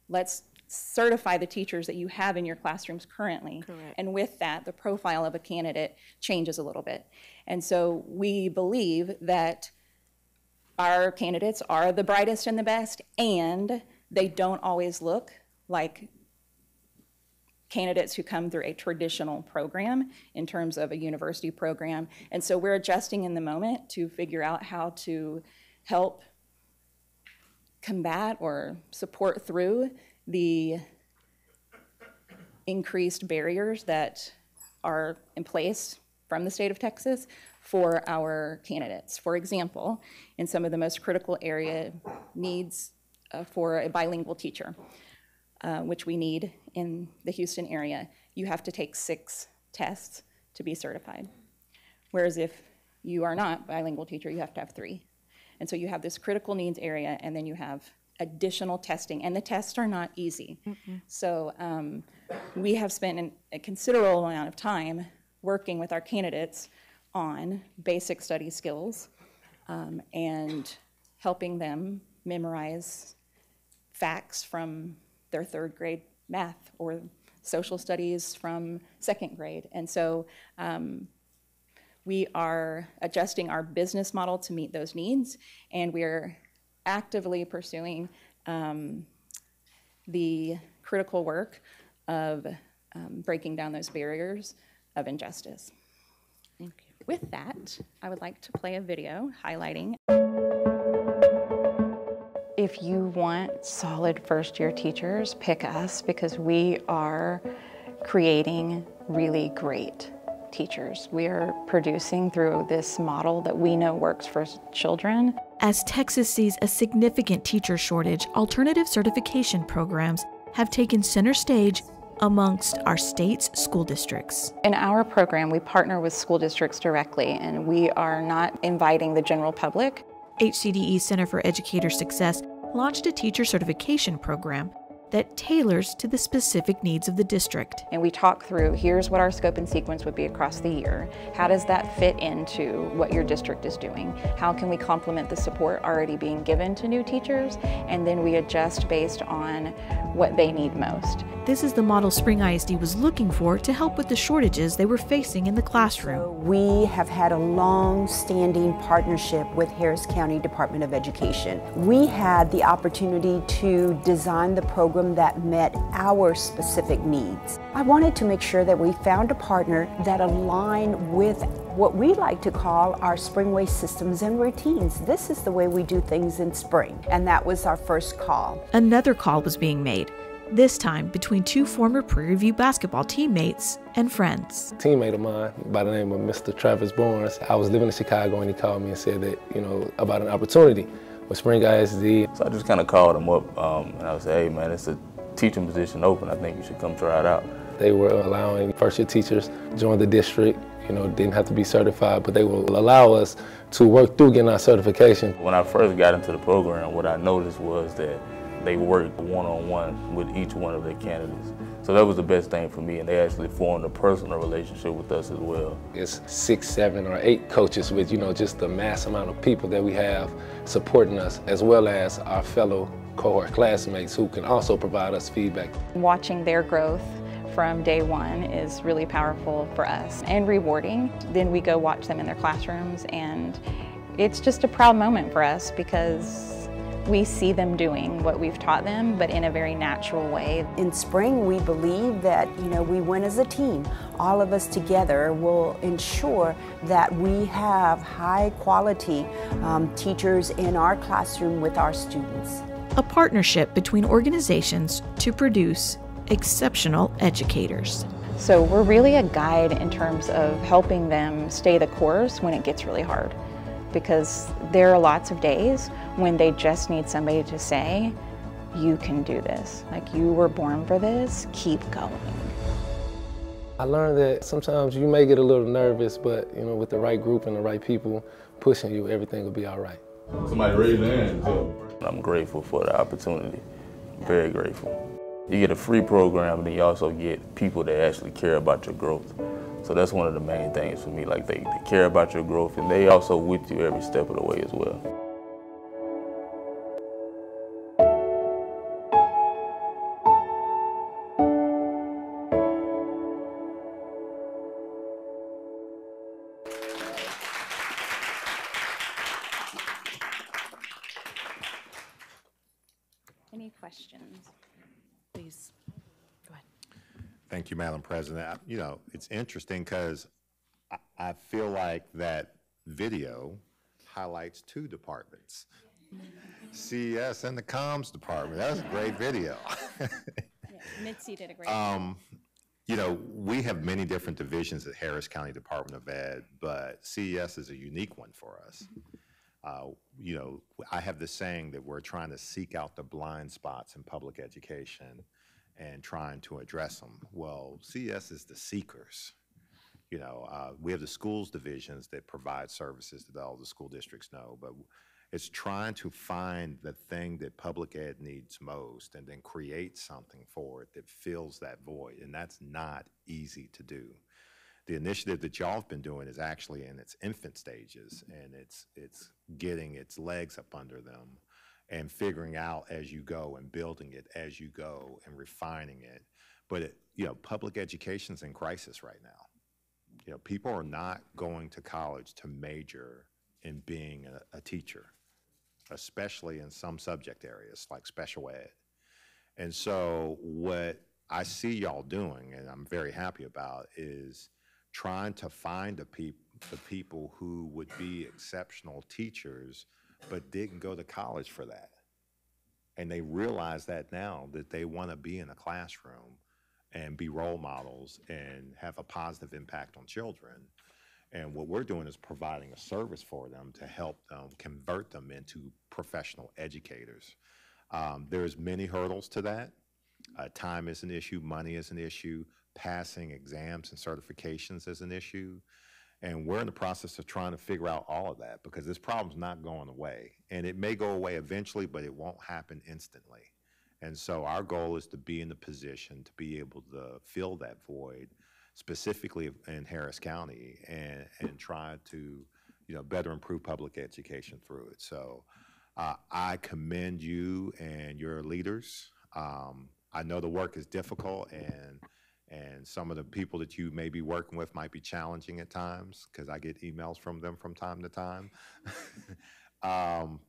let's certify the teachers that you have in your classrooms currently. Correct. And with that, the profile of a candidate changes a little bit. And so we believe that our candidates are the brightest and the best, and they don't always look like candidates who come through a traditional program in terms of a university program. And so we're adjusting in the moment to figure out how to help combat or support through the increased barriers that are in place from the state of Texas for our candidates. For example, in some of the most critical area needs for a bilingual teacher. which we need in the Houston area, you have to take 6 tests to be certified. Whereas if you are not a bilingual teacher, you have to have 3. And so you have this critical needs area, and then you have additional testing, and the tests are not easy. So we have spent a considerable amount of time working with our candidates on basic study skills and helping them memorize facts from their 3rd grade math or social studies from 2nd grade. And so we are adjusting our business model to meet those needs, and we're actively pursuing the critical work of breaking down those barriers of injustice. Thank you. With that, I would like to play a video highlighting. If you want solid first-year teachers, pick us, because we are creating really great teachers. We are producing through this model that we know works for children. As Texas sees a significant teacher shortage, alternative certification programs have taken center stage amongst our state's school districts. In our program, we partner with school districts directly, and we are not inviting the general public. HCDE Center for Educator Success launched a teacher certification program that tailors to the specific needs of the district. And we talk through, here's what our scope and sequence would be across the year. How does that fit into what your district is doing? How can we complement the support already being given to new teachers? And then we adjust based on what they need most. This is the model Spring ISD was looking for to help with the shortages they were facing in the classroom. We have had a long-standing partnership with Harris County Department of Education. We had the opportunity to design the program that met our specific needs. I wanted to make sure that we found a partner that aligned with what we like to call our Springway systems and routines. This is the way we do things in spring, and that was our first call. Another call was being made, this time between 2 former Prairie View basketball teammates and friends. A teammate of mine by the name of Mr. Travis Barnes, I was living in Chicago, and he called me and said that, about an opportunity with Spring ISD. So I just kind of called him up and I was like, hey man, it's a teaching position open. I think you should come try it out. They were allowing first-year teachers join the district, didn't have to be certified, but they will allow us to work through getting our certification. When I first got into the program, what I noticed was that they worked one-on-one with each one of their candidates. So that was the best thing for me, and they actually formed a personal relationship with us as well. It's 6, 7, or 8 coaches with, just the mass amount of people that we have supporting us, as well as our fellow cohort classmates who can also provide us feedback. Watching their growth from day one is really powerful for us and rewarding. Then we go watch them in their classrooms, and it's just a proud moment for us because we see them doing what we've taught them, but in a very natural way. In spring, we believe that, we win as a team. All of us together will ensure that we have high quality teachers in our classroom with our students. A partnership between organizations to produce exceptional educators. So we're really a guide in terms of helping them stay the course when it gets really hard, because there are lots of days when they just need somebody to say, you can do this. Like, you were born for this, keep going. I learned that sometimes you may get a little nervous, but with the right group and the right people pushing you, everything will be all right. Somebody raise their hand. I'm grateful for the opportunity, very grateful. You get a free program, and then you also get people that actually care about your growth. So that's one of the main things for me, like they care about your growth, and they also with you every step of the way as well. Any questions? Please, go ahead. Thank you, Madam President. It's interesting because I feel like that video highlights 2 departments. CES and the comms department. That was a great video. Mitzi did a great job. We have many different divisions at Harris County Department of Ed, but CES is a unique one for us. I have this saying that we're trying to seek out the blind spots in public education and trying to address them. Well, CES is the seekers. You know, we have the schools divisions that provide services that all the school districts know, but it's trying to find the thing that public ed needs most and then create something for it that fills that void, and that's not easy to do. The initiative that y'all have been doing is actually in its infant stages, and it's getting its legs up under them and figuring out as you go and building it as you go and refining it. But, you know, public education's in crisis right now. You know, people are not going to college to major in being a teacher, especially in some subject areas like special ed. And so what I see y'all doing, and I'm very happy about, is trying to find the people who would be exceptional teachers but didn't go to college for that. And they realize that now, that they want to be in a classroom and be role models and have a positive impact on children. And what we're doing is providing a service for them to help them convert them into professional educators. There's many hurdles to that. Time is an issue, money is an issue, passing exams and certifications is an issue. And we're in the process of trying to figure out all of that, because this problem's not going away. And it may go away eventually, but it won't happen instantly. And so our goal is to be in the position to be able to fill that void, specifically in Harris County, and try to, you know, better improve public education through it. So I commend you and your leaders. I know the work is difficult, and some of the people that you may be working with might be challenging at times, because I get emails from them from time to time.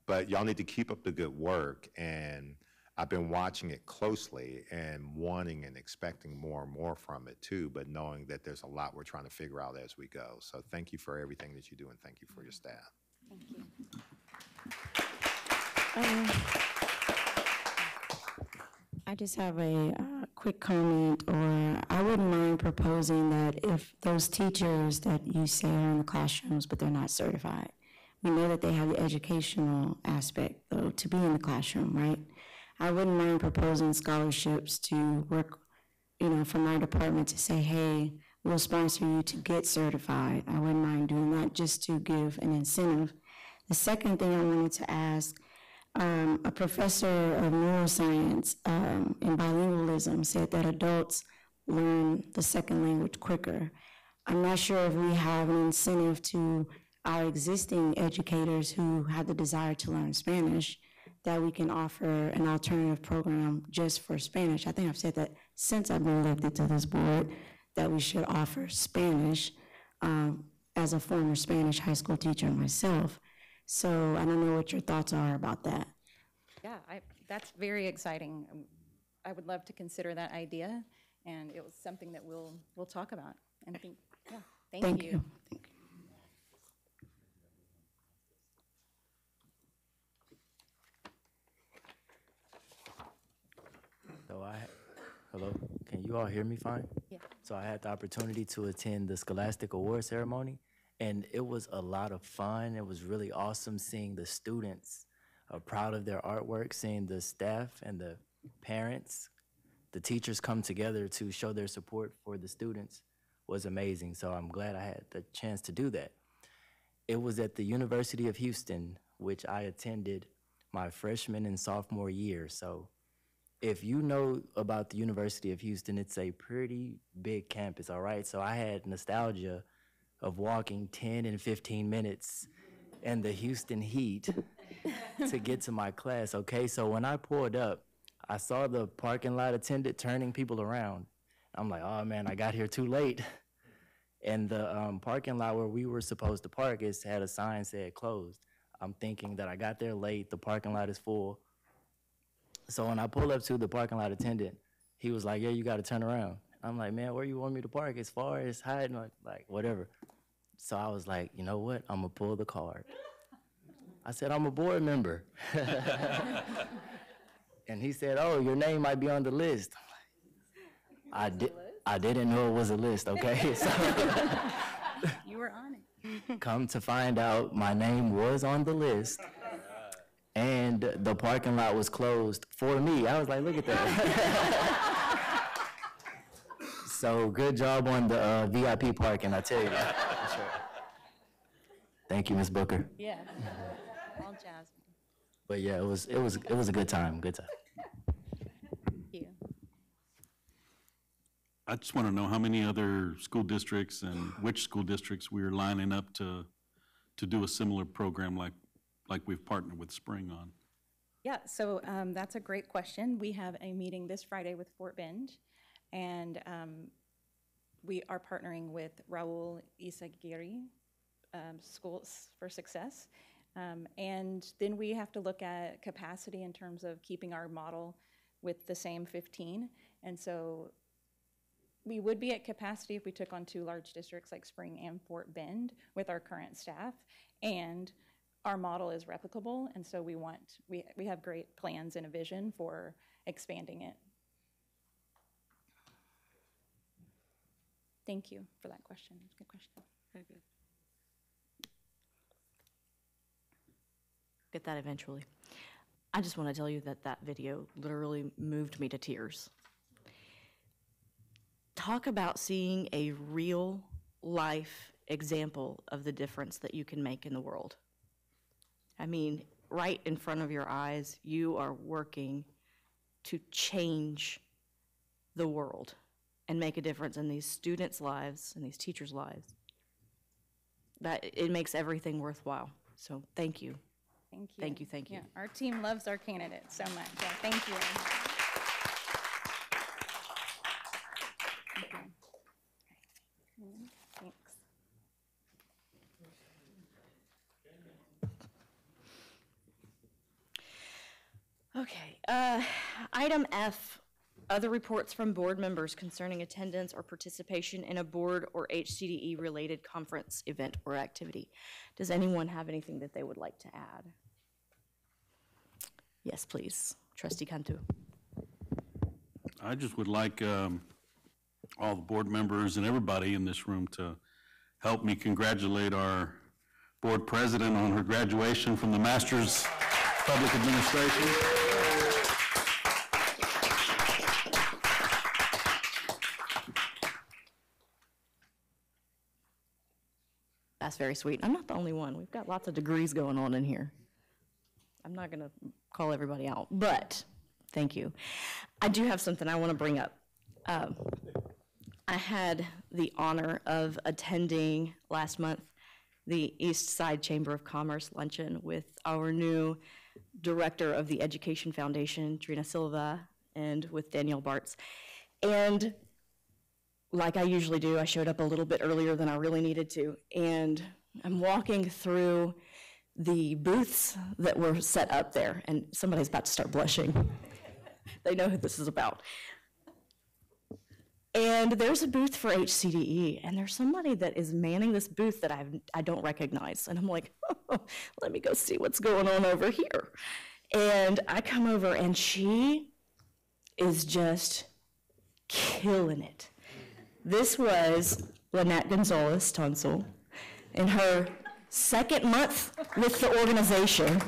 But y'all need to keep up the good work, and I've been watching it closely and wanting and expecting more and more from it too, but knowing that there's a lot we're trying to figure out as we go. So thank you for everything that you do, and thank you for your staff. Thank you. I just have a quick comment, or I wouldn't mind proposing that if those teachers that you say are in the classrooms but they're not certified, we know that they have the educational aspect though to be in the classroom, right? I wouldn't mind proposing scholarships to work, you know, from our department to say, hey, we'll sponsor you to get certified. I wouldn't mind doing that just to give an incentive. The second thing I wanted to ask, a professor of neuroscience in bilingualism said that adults learn the second language quicker. I'm not sure if we have an incentive to our existing educators who have the desire to learn Spanish, that we can offer an alternative program just for Spanish. I think I've said that since I've been elected to this board, that we should offer Spanish as a former Spanish high school teacher myself. So I don't know what your thoughts are about that. Yeah, that's very exciting. I would love to consider that idea, and it was something that we'll talk about. And I think, yeah, thank you. Thank you. So hello, can you all hear me fine? Yeah. So I had the opportunity to attend the Scholastic Award ceremony, and it was a lot of fun. It was really awesome seeing the students proud of their artwork, seeing the staff and the parents, the teachers come together to show their support for the students was amazing. So I'm glad I had the chance to do that. It was at the University of Houston, which I attended my freshman and sophomore year. So if you know about the University of Houston, it's a pretty big campus, all right? So I had nostalgia of walking 10 and 15 minutes in the Houston heat to get to my class, okay? So when I pulled up, I saw the parking lot attendant turning people around. I'm like, oh man, I got here too late. And the parking lot where we were supposed to park had a sign said closed. I'm thinking that I got there late, the parking lot is full. So when I pull up to the parking lot attendant, he was like, yeah, you gotta turn around. I'm like, man, where you want me to park? As far as hiding, like whatever. So I was like, you know what? I'm gonna pull the card. I said, I'm a board member. And he said, oh, your name might be on the list. I didn't know it was a list, okay? So you were on it. Come to find out, my name was on the list. And the parking lot was closed for me. I was like, look at that. So good job on the VIP parking, I tell you. For sure. Thank you, Ms. Booker. Yeah. All Jasmine. But yeah, it was a good time. Good time. Thank you. I just want to know how many other school districts and which school districts we are lining up to do a similar program like we've partnered with Spring on. Yeah, so that's a great question. We have a meeting this Friday with Fort Bend, and we are partnering with Raul Isaguirre Schools for Success. And then we have to look at capacity in terms of keeping our model with the same 15. And so we would be at capacity if we took on 2 large districts like Spring and Fort Bend with our current staff. And our model is replicable, and so we have great plans and a vision for expanding it. Thank you for that question. Good question. Very good. Get that eventually. I just want to tell you that that video literally moved me to tears. Talk about seeing a real life example of the difference that you can make in the world. I mean, right in front of your eyes, you are working to change the world and make a difference in these students' lives and these teachers' lives. That it makes everything worthwhile. So thank you. Thank you. Thank you, thank you. Yeah, our team loves our candidates so much. Yeah, thank you. Thanks. Okay, item F, other reports from board members concerning attendance or participation in a board or HCDE-related conference, event, or activity. Does anyone have anything that they would like to add? Yes, please. Trustee Cantu. I just would like all the board members and everybody in this room to help me congratulate our board president on her graduation from the Master's Public Administration. That's very sweet. I'm not the only one. We've got lots of degrees going on in here. I'm not going to call everybody out, but thank you. I do have something I want to bring up. I had the honor of attending last month the East Side Chamber of Commerce luncheon with our new director of the Education Foundation, Trina Silva, and with Danielle Bartz. And like I usually do, I showed up a little bit earlier than I really needed to. And I'm walking through the booths that were set up there, and somebody's about to start blushing. They know who this is about. And there's a booth for HCDE, and there's somebody that is manning this booth that I don't recognize. And I'm like, oh, let me go see what's going on over here. And I come over, and she is just killing it. This was Lynette Gonzalez Tunsil in her second month with the organization.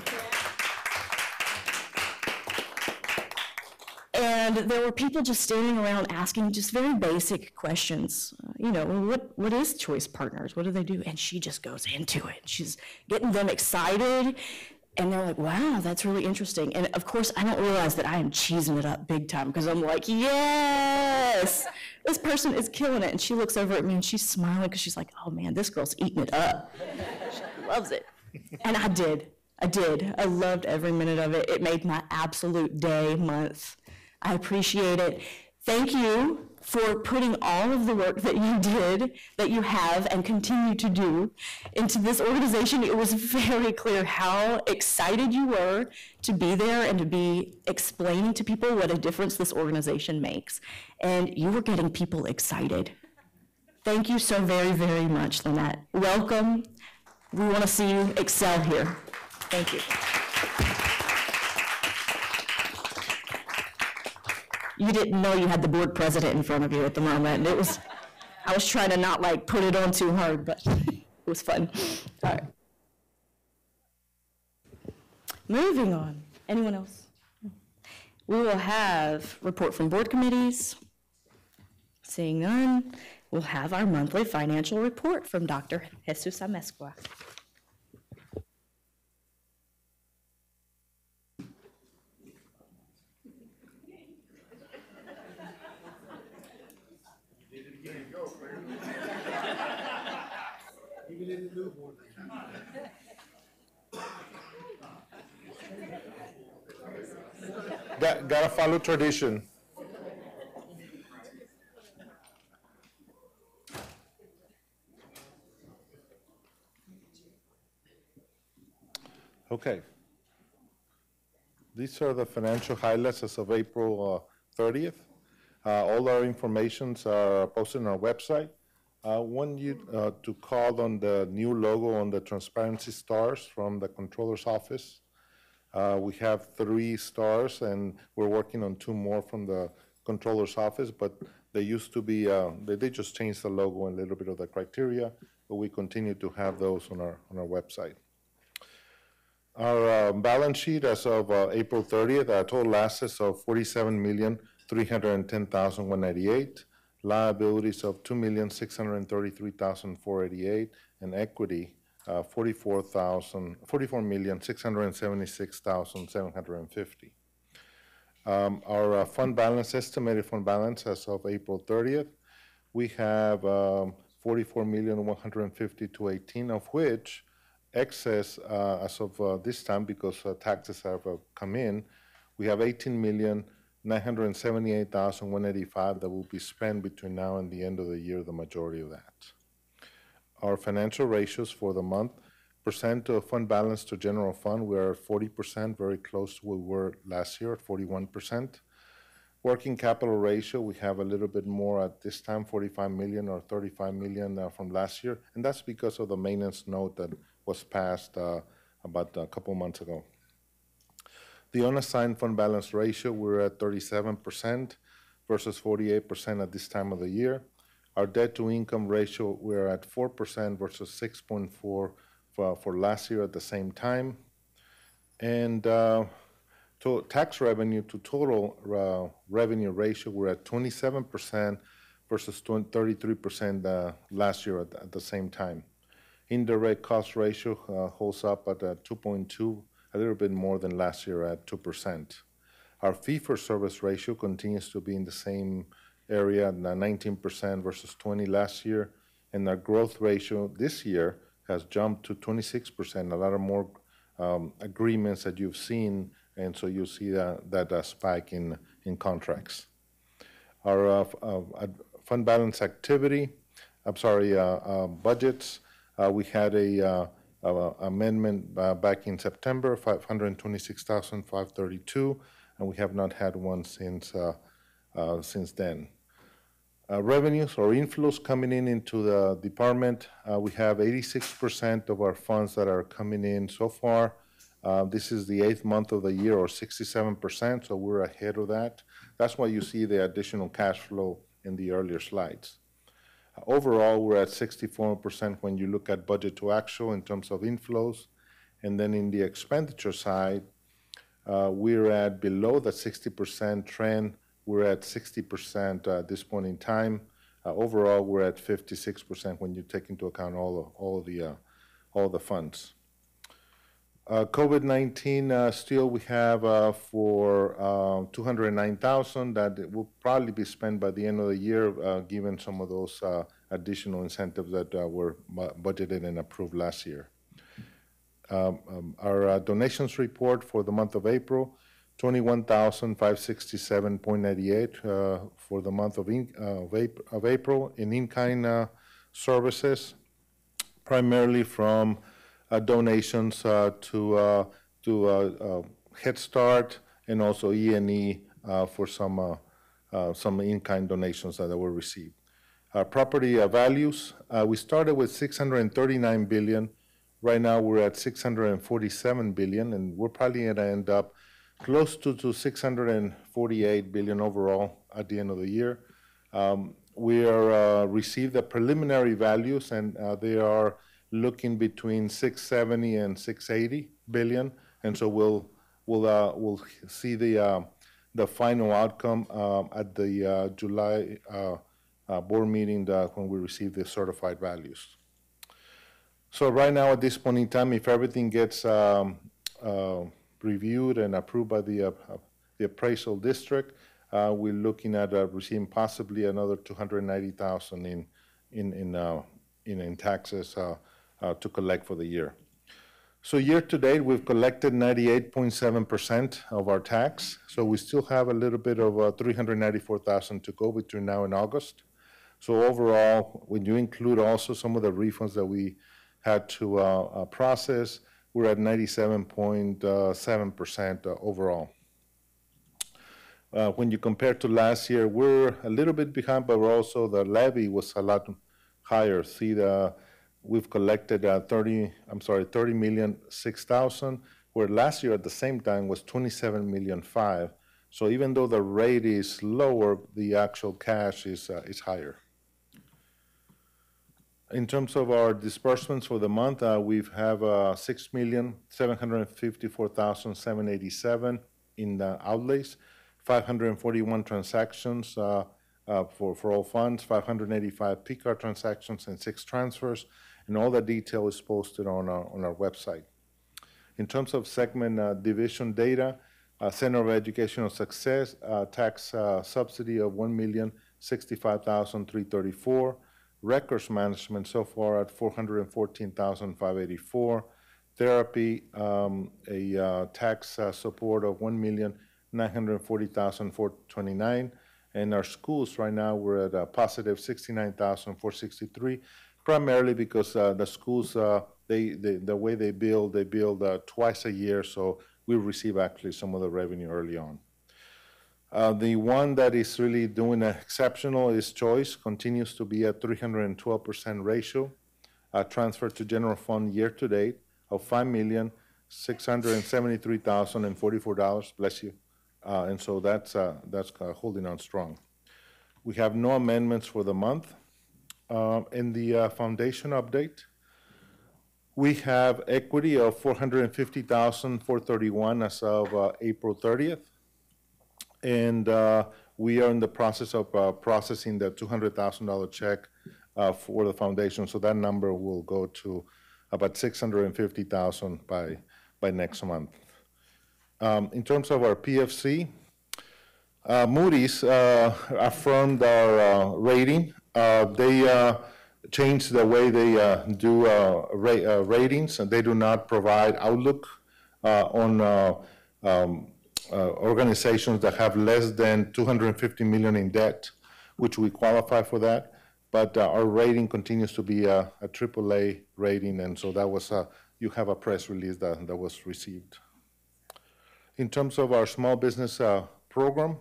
And there were people just standing around asking just very basic questions. What is Choice Partners? What do they do? And she just goes into it. She's getting them excited, and they're like, wow, that's really interesting. And of course, I don't realize that I am cheesing it up big time because I'm like, yes, this person is killing it. And she looks over at me and she's smiling because she's like, oh man, this girl's eating it up. She loves it. And I did. I loved every minute of it. It made my absolute day, month. I appreciate it. Thank you for putting all of the work that you did, that you have and continue to do into this organization. It was very clear how excited you were to be there and to be explaining to people what a difference this organization makes. And you were getting people excited. Thank you so very, very much, Lynette. Welcome. We want to see you excel here. Thank you. You didn't know you had the board president in front of you at the moment. I was trying to not put it on too hard, but it was fun. All right. Moving on. Anyone else? We will have report from board committees, Seeing none, we'll have our monthly financial report from Dr. Jesus Amezcua. Gotta follow tradition. Okay. These are the financial highlights as of April 30th. All our informations are posted on our website. I want you to call on the new logo on the transparency stars from the controller's office. We have 3 stars, and we're working on 2 more from the controller's office, but they used to be, they just changed the logo and a little bit of the criteria, but we continue to have those on our website. Our balance sheet as of April 30th, total assets of $47,310,198, liabilities of $2,633,488, and equity $44,676,750. Our fund balance, estimated fund balance as of April 30th, we have $44,150,218, of which excess as of this time, because taxes have come in, we have $18,978,185 that will be spent between now and the end of the year, the majority of that. Our financial ratios for the month, percent of fund balance to general fund, we're at 40%, very close to where we were last year at 41%. Working capital ratio, we have a little bit more at this time, 45 million or 35 million from last year, and that's because of the maintenance note that was passed about a couple months ago. The unassigned fund balance ratio, we're at 37% versus 48% at this time of the year. Our debt to income ratio, we're at 4% versus 6.4% for last year at the same time. And tax revenue to total revenue ratio, we're at 27% versus 33% last year at the same time. Indirect cost ratio holds up at 2.2, a little bit more than last year at 2%. Our fee-for-service ratio continues to be in the same area at 19% versus 20% last year, and our growth ratio this year has jumped to 26%, a lot of more agreements that you've seen, and so you see that spike in contracts. Our fund balance activity, budgets, we had a amendment back in September, 526,532, and we have not had one since then. Revenues or inflows coming into the department, we have 86% of our funds that are coming in so far. This is the 8th month of the year, or 67%, so we're ahead of that. That's why you see the additional cash flow in the earlier slides. Overall, we're at 64% when you look at budget to actual in terms of inflows. And then in the expenditure side, we're at below the 60% trend. We're at 60% at this point in time. Overall, we're at 56% when you take into account all the funds. COVID-19, still we have for $209,000 that will probably be spent by the end of the year, given some of those additional incentives that were budgeted and approved last year. Our donations report for the month of April, $21,567.98 for the month of April in in-kind services, primarily from donations to Head Start and also E&E for some in-kind donations that were received. Property values, we started with $639 billion. Right now we're at $647 billion, and we're probably going to end up close to $648 billion overall at the end of the year. We received the preliminary values, and they are looking between 670 and 680 billion, and so we'll see the final outcome at the July board meeting when we receive the certified values. So right now, at this point in time, if everything gets reviewed and approved by the appraisal district, we're looking at receiving possibly another $290,000 in taxes to collect for the year. So year to date, we've collected 98.7% of our tax. So we still have a little bit of $394,000 to go between now and August. So overall, when you include also some of the refunds that we had to process, we're at 97.7% overall. When you compare to last year, we're a little bit behind, but we're also, the levy was a lot higher. See, we've collected 30,006,000, where last year at the same time was 27,005,000. So even though the rate is lower, the actual cash is higher. In terms of our disbursements for the month, we have 6,754,787 in outlays, 541 transactions for all funds, 585 P-card transactions, and 6 transfers, and all the detail is posted on our website. In terms of segment division data, Center of Educational Success, tax subsidy of $1,065,334. Records management so far at $414,584. Therapy, a tax support of $1,940,429. And our schools right now, we're at a positive $69,463, primarily because the schools, the way they build twice a year, so we receive actually some of the revenue early on. The one that is really doing exceptional is Choice, continues to be at 312% ratio, transfer to general fund year to date of $5,673,044, bless you. And so that's holding on strong. We have no amendments for the month. In the foundation update, we have equity of $450,431 as of April 30th. And we are in the process of processing the $200,000 check for the foundation. So that number will go to about $650,000 by next month. In terms of our PFC, Moody's affirmed our rating. They changed the way they do ratings, and they do not provide outlook on organizations that have less than $250 million in debt, which we qualify for that. But our rating continues to be a AAA rating, and so that was you have a press release that was received. In terms of our small business program,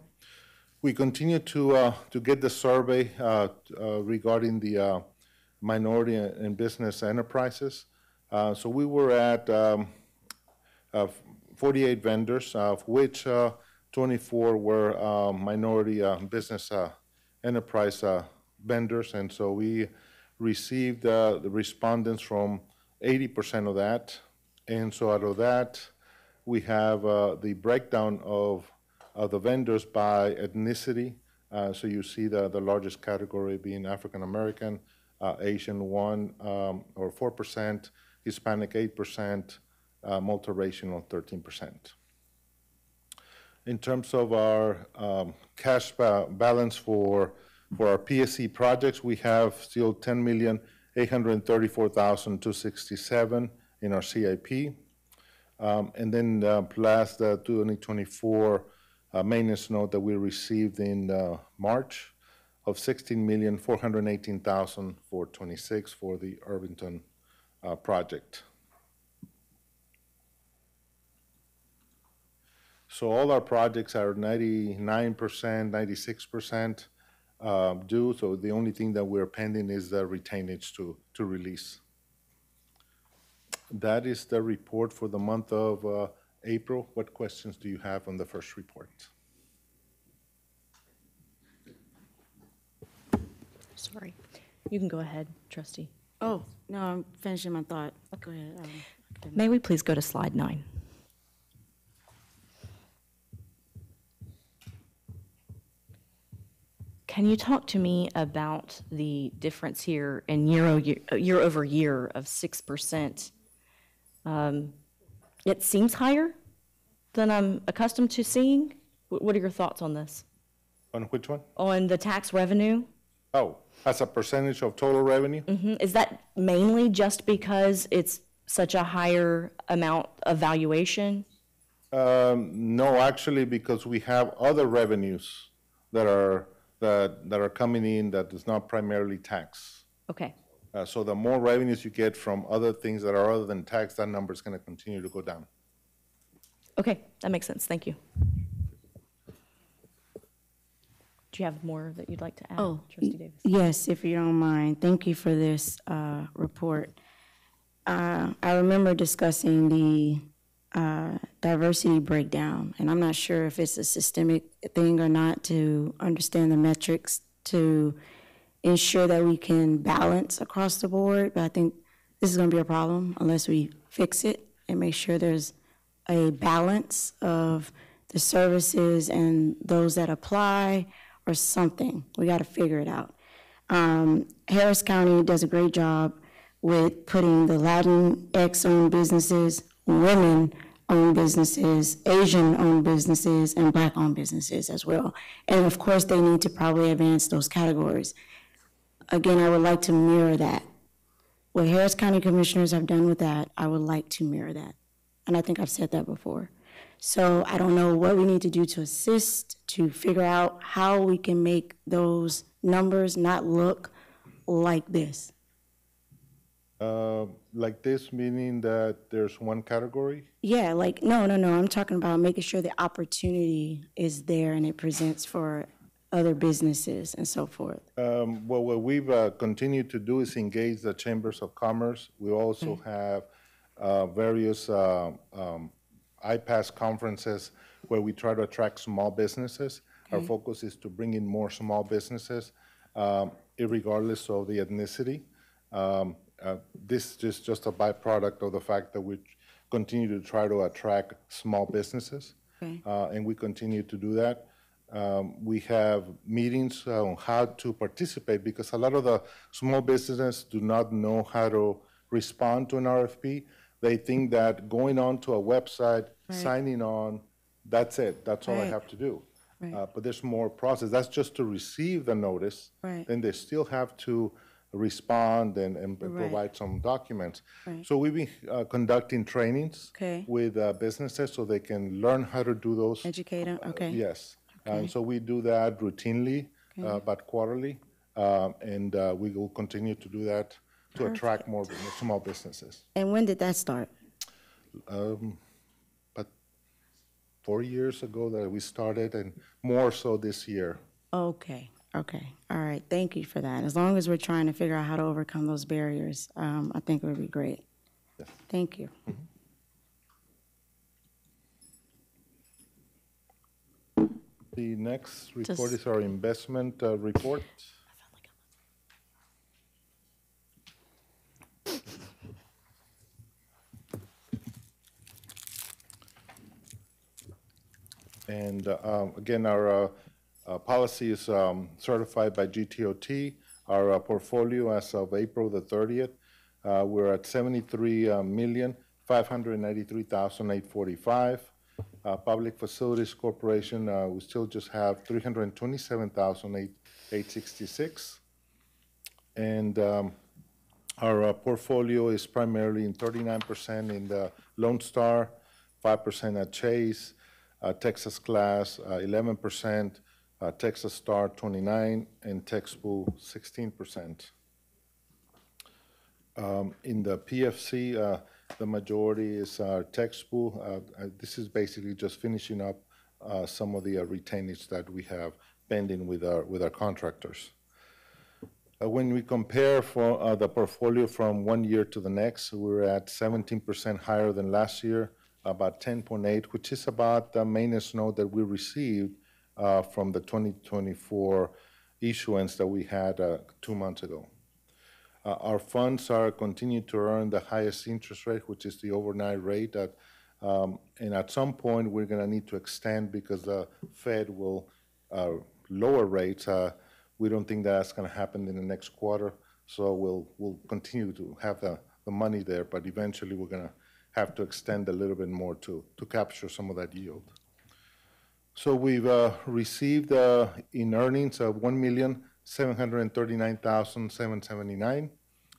we continue to get the survey regarding the minority and business enterprises. So we were at 48 vendors, of which 24 were minority business enterprise vendors, and so we received the respondents from 80% of that. And so out of that, we have the breakdown of the vendors by ethnicity. So you see the largest category being African American, Asian 1 or 4%, Hispanic 8%, multiracial 13%. In terms of our cash balance for our PSC projects, we have still $10,834,267 in our CIP. And then plus the 2024 maintenance note that we received in March of $16,418,426 for the Irvington project. So all our projects are 99%, 96% due. So the only thing that we're pending is the retainage to release. That is the report for the month of April. What questions do you have on the first report? Sorry. You can go ahead, trustee. Oh, no, I'm finishing my thought. Go ahead. May we please go to slide 9? Can you talk to me about the difference here in year over year of 6%? It seems higher than I'm accustomed to seeing. What are your thoughts on this? On which one? On the tax revenue? Oh, as a percentage of total revenue? Is that mainly just because it's such a higher amount of valuation? No, actually, because we have other revenues that are coming in that is not primarily tax. Okay. So the more revenues you get from other things that are other than tax, that number is going to continue to go down. Okay, that makes sense. Thank you. Do you have more that you'd like to add, Trustee Davis? Yes, if you don't mind. Thank you for this report. I remember discussing the diversity breakdown, and I'm not sure if it's a systemic thing or not to understand the metrics to ensure that we can balance across the board, but I think this is going to be a problem unless we fix it and make sure there's a balance of the services and those that apply or something. We got to figure it out. Harris County does a great job with putting the Latinx-owned businesses, women-owned businesses, Asian-owned businesses, and Black-owned businesses as well. And of course, they need to probably advance those categories. Again, I would like to mirror that. What Harris County Commissioners have done with that, I would like to mirror that. And I think I've said that before. So I don't know what we need to do to assist, to figure out how we can make those numbers not look like this. Like this, meaning that there's one category? Yeah, like, no, I'm talking about making sure the opportunity is there and it presents for other businesses and so forth. Well, what we've continued to do is engage the chambers of commerce. We also have various IPAS conferences where we try to attract small businesses. Our focus is to bring in more small businesses, regardless of the ethnicity. This is just a byproduct of the fact that we continue to try to attract small businesses, and we continue to do that. We have meetings on how to participate because a lot of the small businesses do not know how to respond to an RFP. They think that going onto a website, signing on, that's it. That's all I have to do. But there's more process. That's just to receive the notice. Then they still have to respond and provide some documents. So we've been conducting trainings with businesses so they can learn how to do those. Educate them, Yes. And so we do that routinely, about quarterly, and we will continue to do that to attract more small businesses. And when did that start? But 4 years ago that we started, and more so this year. Okay. All right, thank you for that. As long as we're trying to figure out how to overcome those barriers, I think it would be great. Yes. Thank you. The next report is our investment report. And again, our policy is certified by GTOT. Our portfolio as of April the 30th, we're at $73,593,845. Public Facilities Corporation, we still just have $327,866. And our portfolio is primarily in 39% in the Lone Star, 5% at Chase, Texas Glass, 11%, Texas Star 29, and Texpool 16%. In the PFC, the majority is Texpool. This is basically just finishing up some of the retainage that we have pending with our contractors. When we compare for the portfolio from 1 year to the next, we're at 17% higher than last year, about 10.8, which is about the maintenance note that we received from the 2024 issuance that we had 2 months ago. Our funds are continuing to earn the highest interest rate, which is the overnight rate. And at some point, we're going to need to extend because the Fed will lower rates. We don't think that's going to happen in the next quarter, so we'll continue to have the money there, but eventually we're going to have to extend a little bit more to capture some of that yield. So we've received in earnings of $1,739,779,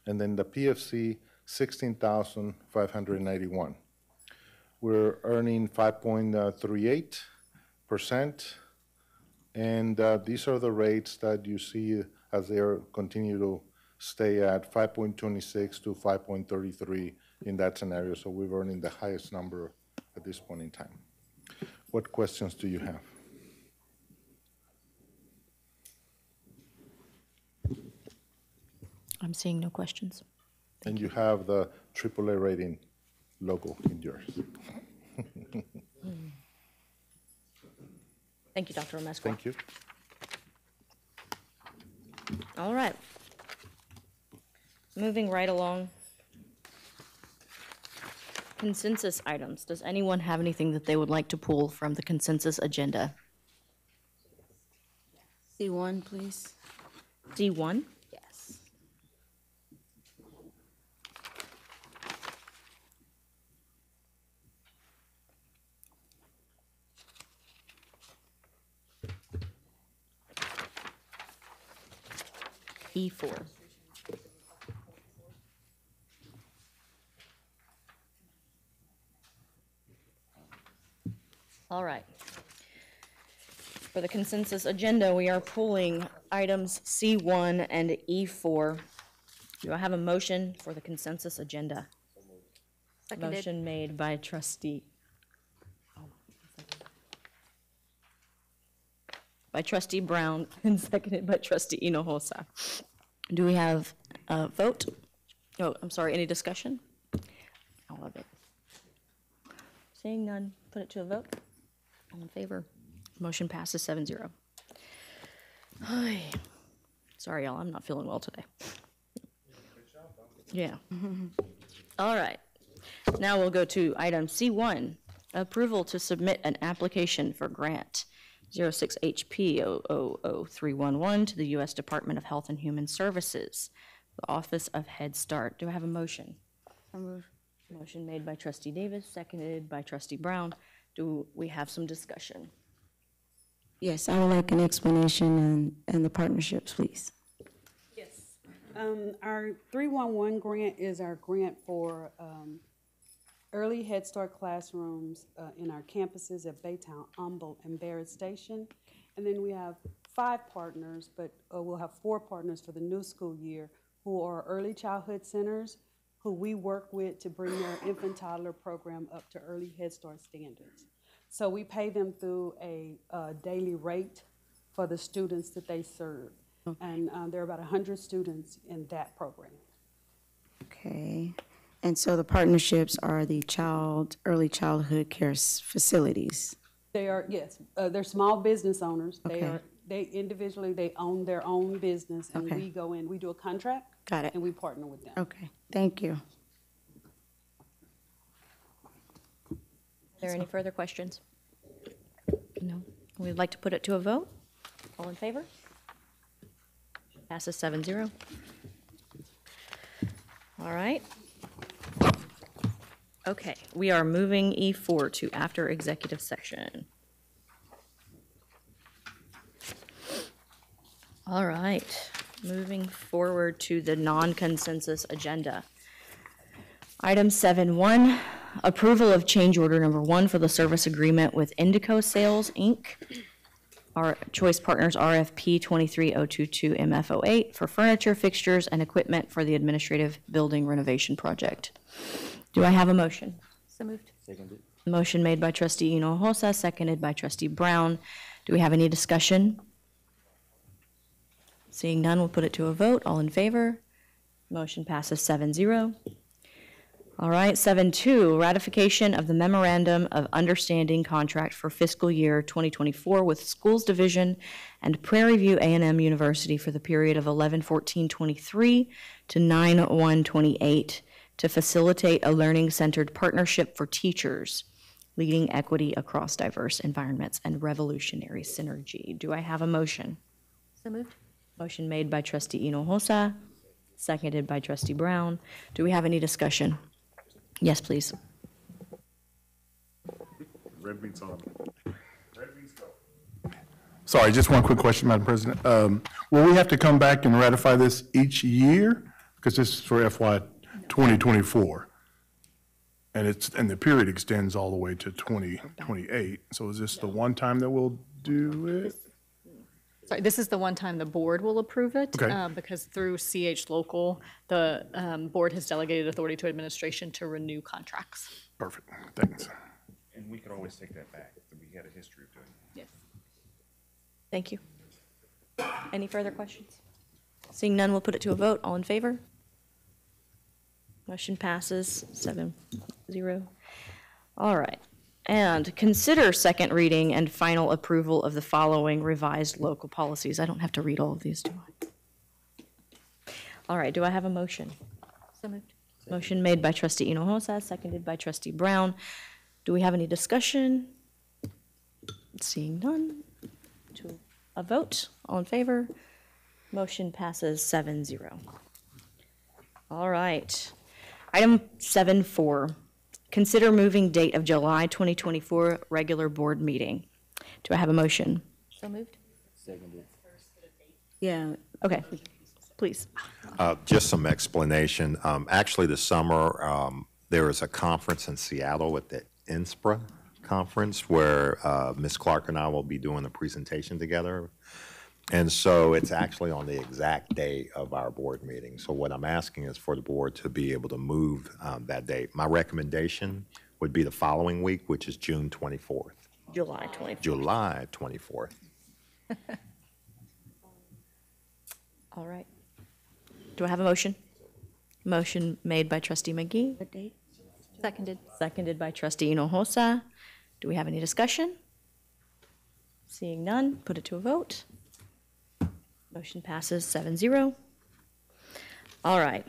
and then the PFC 16,591. We're earning 5.38%, and these are the rates that you see as they continue to stay at 5.26 to 5.33 in that scenario. So we're earning the highest number at this point in time. What questions do you have? I'm seeing no questions. And you have the AAA rating logo in yours. Thank you, Dr. Romesco. Thank you. All right. Moving right along. Consensus items. Does anyone have anything that they would like to pull from the consensus agenda? C1, please. D1? Yes. E4. All right. For the consensus agenda, we are pulling items C1 and E4. Do I have a motion for the consensus agenda? Seconded. Motion made by trustee. By trustee Brown and seconded by trustee Hinojosa. Do we have a vote? Oh, I'm sorry, any discussion? I love it. Seeing none, put it to a vote. All in favor? Motion passes 7-0. Hi. Sorry, y'all, I'm not feeling well today. Yeah. All right. Now we'll go to item C1, approval to submit an application for grant 06HP000311 to the U.S. Department of Health and Human Services, the Office of Head Start. Do I have a motion? Motion made by trustee Davis, seconded by trustee Brown. Do we have some discussion? Yes, I would like an explanation and the partnerships, please. Yes. Our 311 grant is our grant for early Head Start classrooms in our campuses at Baytown, Humboldt, and Barrett Station. And then we have 5 partners, but we'll have 4 partners for the new school year who are early childhood centers who we work with to bring their infant toddler program up to early Head Start standards. So we pay them through a daily rate for the students that they serve. Okay. And there are about 100 students in that program. Okay. And so the partnerships are the early childhood care facilities. They are, yes, they're small business owners. Okay. They individually, they own their own business, and Okay. we go in, we do a contract. Got it. And we partner with them. Okay, thank you. Are there any further questions? No. We'd like to put it to a vote. All in favor? Passes 7-0. All right. Okay, we are moving E4 to after executive session. All right, moving forward to the non-consensus agenda. Item 7.1, approval of change order number 1 for the service agreement with Indico Sales, Inc., our Choice Partners RFP 23022 MF08 for furniture, fixtures, and equipment for the administrative building renovation project. Do I have a motion? So moved. Seconded. Motion made by trustee Hinojosa, seconded by trustee Brown. Do we have any discussion? Seeing none, we'll put it to a vote. All in favor? Motion passes 7-0. All right, 7.2, ratification of the Memorandum of Understanding contract for fiscal year 2024 with Schools Division and Prairie View A&M University for the period of 11/14/23 to 9/1/28 to facilitate a learning-centered partnership for teachers, leading equity across diverse environments and revolutionary synergy. Do I have a motion? So moved. Motion made by trustee Hinojosa, seconded by trustee Brown. Do we have any discussion? Yes, please. Red beans on. Red beans go. Sorry, just one quick question, Madam President. Will we have to come back and ratify this each year? Because this is for FY 2024. And the period extends all the way to 2028. So is this the one time that we'll do it? Sorry, this is the one time the board will approve it. Okay. Because through CH Local, the board has delegated authority to administration to renew contracts. Perfect, thanks. And we could always take that back if we had a history of doing it. Yes. Thank you. Any further questions? Seeing none, we'll put it to a vote. All in favor? Motion passes 7-0. All right. And consider second reading and final approval of the following revised local policies. I don't have to read all of these, do I? All right, do I have a motion? So moved. Motion made by trustee Hinojosa, seconded by trustee Brown. Do we have any discussion? Seeing none, to a vote. All in favor? Motion passes 7-0. All right. Item 7.4, consider moving date of July 2024 regular board meeting. Do I have a motion? So moved. Seconded. Yeah. Okay, please. Just some explanation. Actually, this summer, there was a conference in Seattle at the INSPRA conference where Ms. Clark and I will be doing a presentation together. And so it's actually on the exact day of our board meeting. So what I'm asking is for the board to be able to move that date. My recommendation would be the following week, which is June 24th. July 24th. July 24th. All right. Do I have a motion? Motion made by trustee McGee. What date? Seconded. Seconded by trustee Hinojosa. Do we have any discussion? Seeing none, put it to a vote. Motion passes 7-0. All right.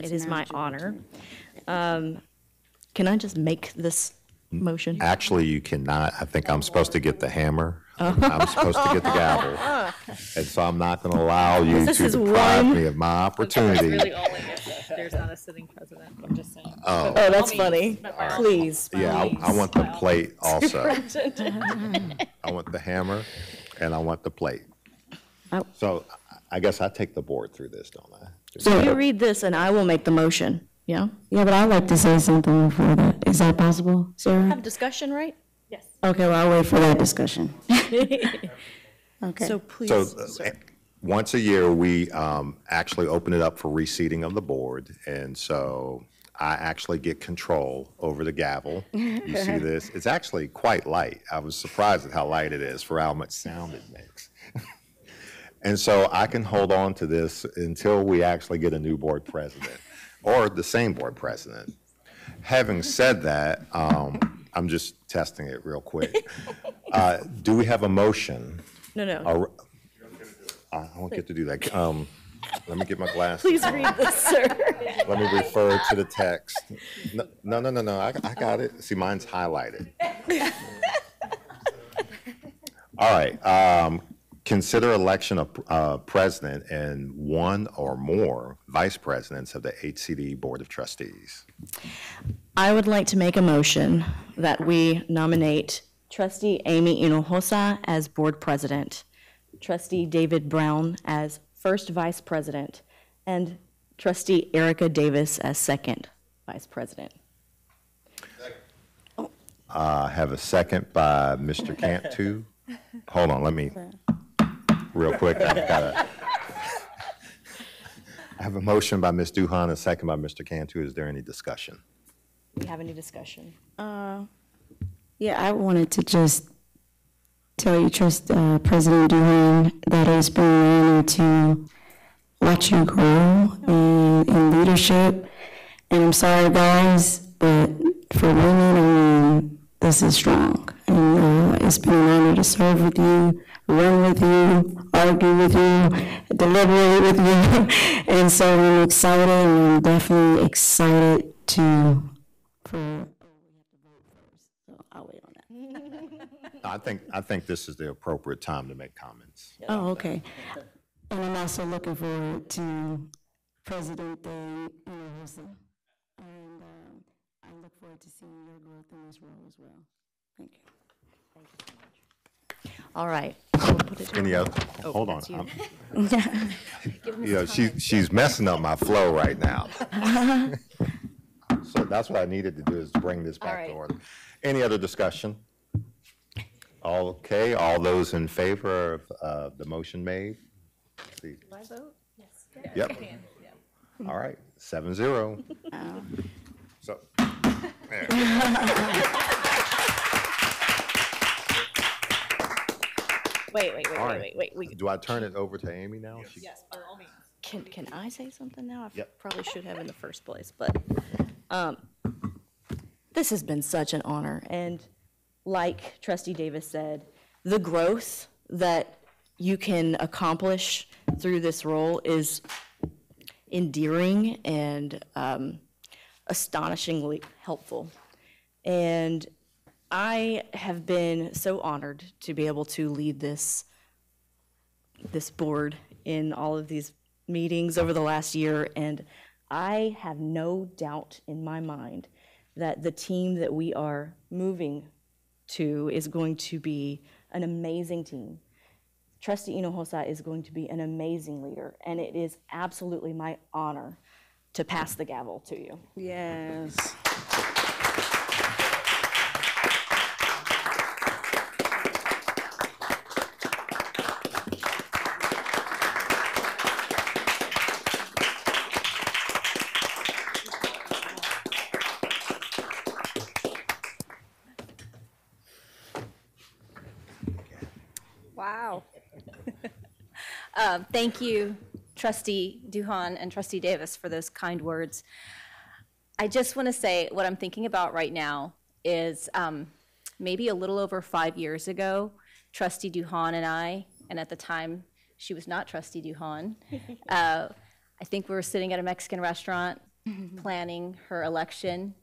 It is my honor. Can I just make this motion? Actually, you cannot. I think I'm supposed to get the hammer. I'm supposed to get the gavel. And so I'm not going to allow you to deprive me of my opportunity. Really only if there's not a sitting president, I'm just saying. Oh, that's funny. Right. Please. Yeah, I want the plate also. Present. I want the hammer and I want the plate. Oh. So I guess I take the board through this, don't I? So you read this and I will make the motion, yeah? Yeah, but I'd like to say something before that. Is that possible, Sarah? Have discussion, right? Yes. Okay, well, I'll wait for that discussion. Okay. So please. So once a year, we actually open it up for reseating of the board. And so I actually get control over the gavel. You see this? It's actually quite light. I was surprised at how light it is for how much sound it makes. And so I can hold on to this until we actually get a new board president or the same board president. Having said that, I'm just testing it real quick. Do we have a motion? No. I won't get to do that. Let me get my glasses. Please read this, sir. Let me refer to the text. No. I got it. See, mine's highlighted. All right. Consider election of president and one or more vice presidents of the HCDE Board of Trustees. I would like to make a motion that we nominate trustee Amy Hinojosa as board president, trustee David Brown as first vice president, and trustee Erica Davis as second vice president. I have a second by Mr. Cantu. Hold on, let me, real quick, I have a motion by Ms. Duhan, a second by Mr. Cantu. Is there any discussion? Do we have any discussion? Yeah, I wanted to just tell you, President Duhan, that it's been an honor to watch you grow in leadership. And I'm sorry, guys, but for women, this is strong. And it's been an honor to serve with you, run with you, argue with you, deliberate with you. And so I'm excited, and I'm definitely excited for. So I'll wait on that. I think this is the appropriate time to make comments. Oh, okay. And I'm also looking forward to President Day, and I look forward to seeing your growth in this role as well. Thank you. Thank you so much. All right. We'll put it Any other? Oh, Hold on. that's you. She's messing up my flow right now. So that's what I needed to do is bring this back to order. Any other discussion? Okay, all those in favor of the motion made? See. Do I vote? Yes. Yep. All right, 7-0. So. Wait. Do I turn it over to Amy now? Yes, by all means. Can I say something now? I Yep. probably should have in the first place, but this has been such an honor. And like Trustee Davis said, the growth that you can accomplish through this role is endearing and astonishingly helpful. And I have been so honored to be able to lead this board in all of these meetings over the last year, and I have no doubt in my mind that the team that we are moving to is going to be an amazing team. Trustee Hinojosa is going to be an amazing leader, and it is absolutely my honor to pass the gavel to you. Yes. Wow. Thank you, Trustee Duhan and Trustee Davis, for those kind words. I just want to say what I'm thinking about right now is maybe a little over 5 years ago, Trustee Duhan and I, and at the time she was not Trustee Duhan, I think we were sitting at a Mexican restaurant planning her election.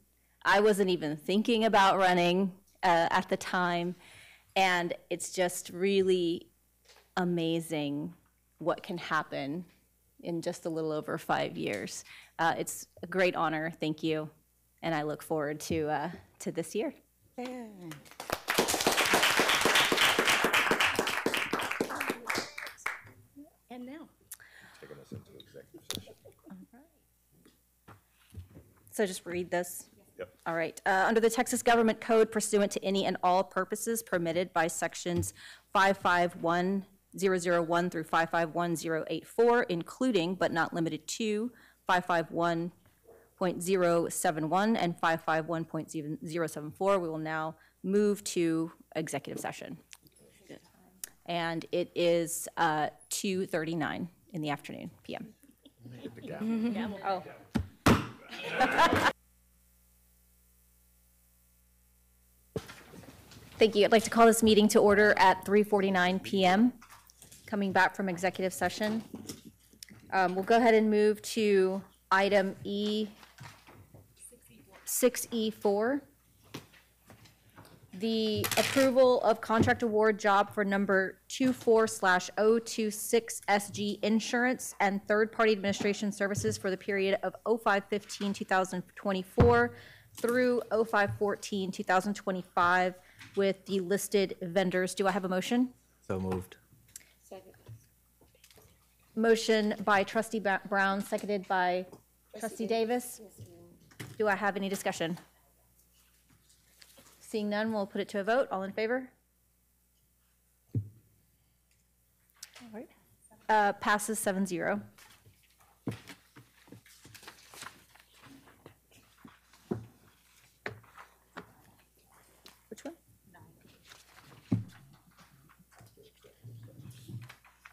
I wasn't even thinking about running at the time. And it's just really amazing what can happen in just a little over 5 years. It's a great honor, thank you, and I look forward to this year. Yeah. And now. Taking us into executive session. So just read this. Yep. All right. Under the Texas Government Code, pursuant to any and all purposes permitted by sections 551001 through 551084, including but not limited to 551.071 and 551.074, we will now move to executive session. And it is 2:39 in the afternoon, p.m. Oh. Thank you. I'd like to call this meeting to order at 3:49 p.m. Coming back from executive session. We'll go ahead and move to item 6E4. The approval of contract award job for number 24/026SG Insurance and third-party administration services for the period of 05/15/2024 through 05/14/2025 with the listed vendors. Do I have a motion? So moved. Second. Motion by Trustee Brown, seconded by Trustee Davis. Do I have any discussion? Seeing none, we'll put it to a vote. All in favor? All right. Passes 7-0. Which one?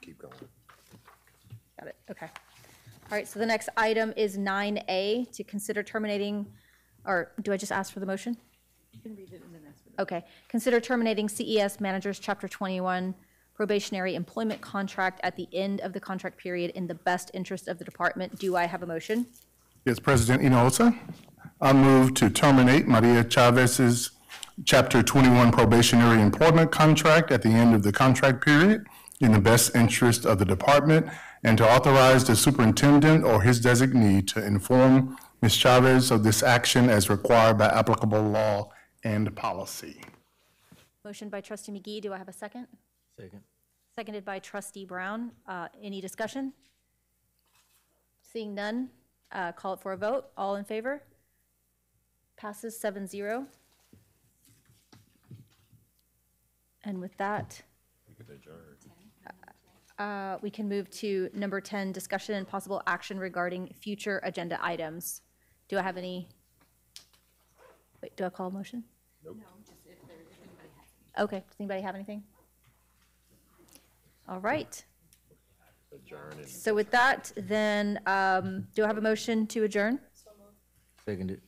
Keep going. Got it, okay. All right, so the next item is 9A, to consider terminating, or do I just ask for the motion? You can read it and then ask for the. Okay. Consider terminating CES Managers Chapter 21 probationary employment contract at the end of the contract period in the best interest of the department. Do I have a motion? Yes, President Hinojosa, I move to terminate Maria Chavez's Chapter 21 probationary employment contract at the end of the contract period in the best interest of the department, and to authorize the superintendent or his designee to inform Ms. Chavez of this action as required by applicable law and policy. Motion by trustee McGee. Do I have a second? Second. Seconded by trustee Brown. Any discussion? Seeing none, call it for a vote. All in favor? Passes 7-0. And with that, we can move to number 10, discussion and possible action regarding future agenda items. Do I have any? Wait, do I call a motion? Nope. Okay, does anybody have anything? All right. So with that, then, do I have a motion to adjourn? Seconded.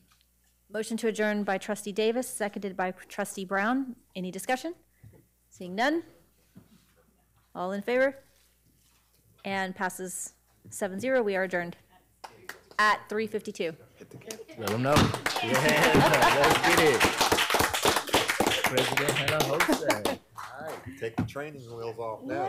Motion to adjourn by trustee Davis, seconded by trustee Brown. Any discussion? Seeing none? All in favor? And passes 7-0. We are adjourned at 3:52. Let them know. Yeah, let's get it. President had a hope say. All right, take the training wheels off now.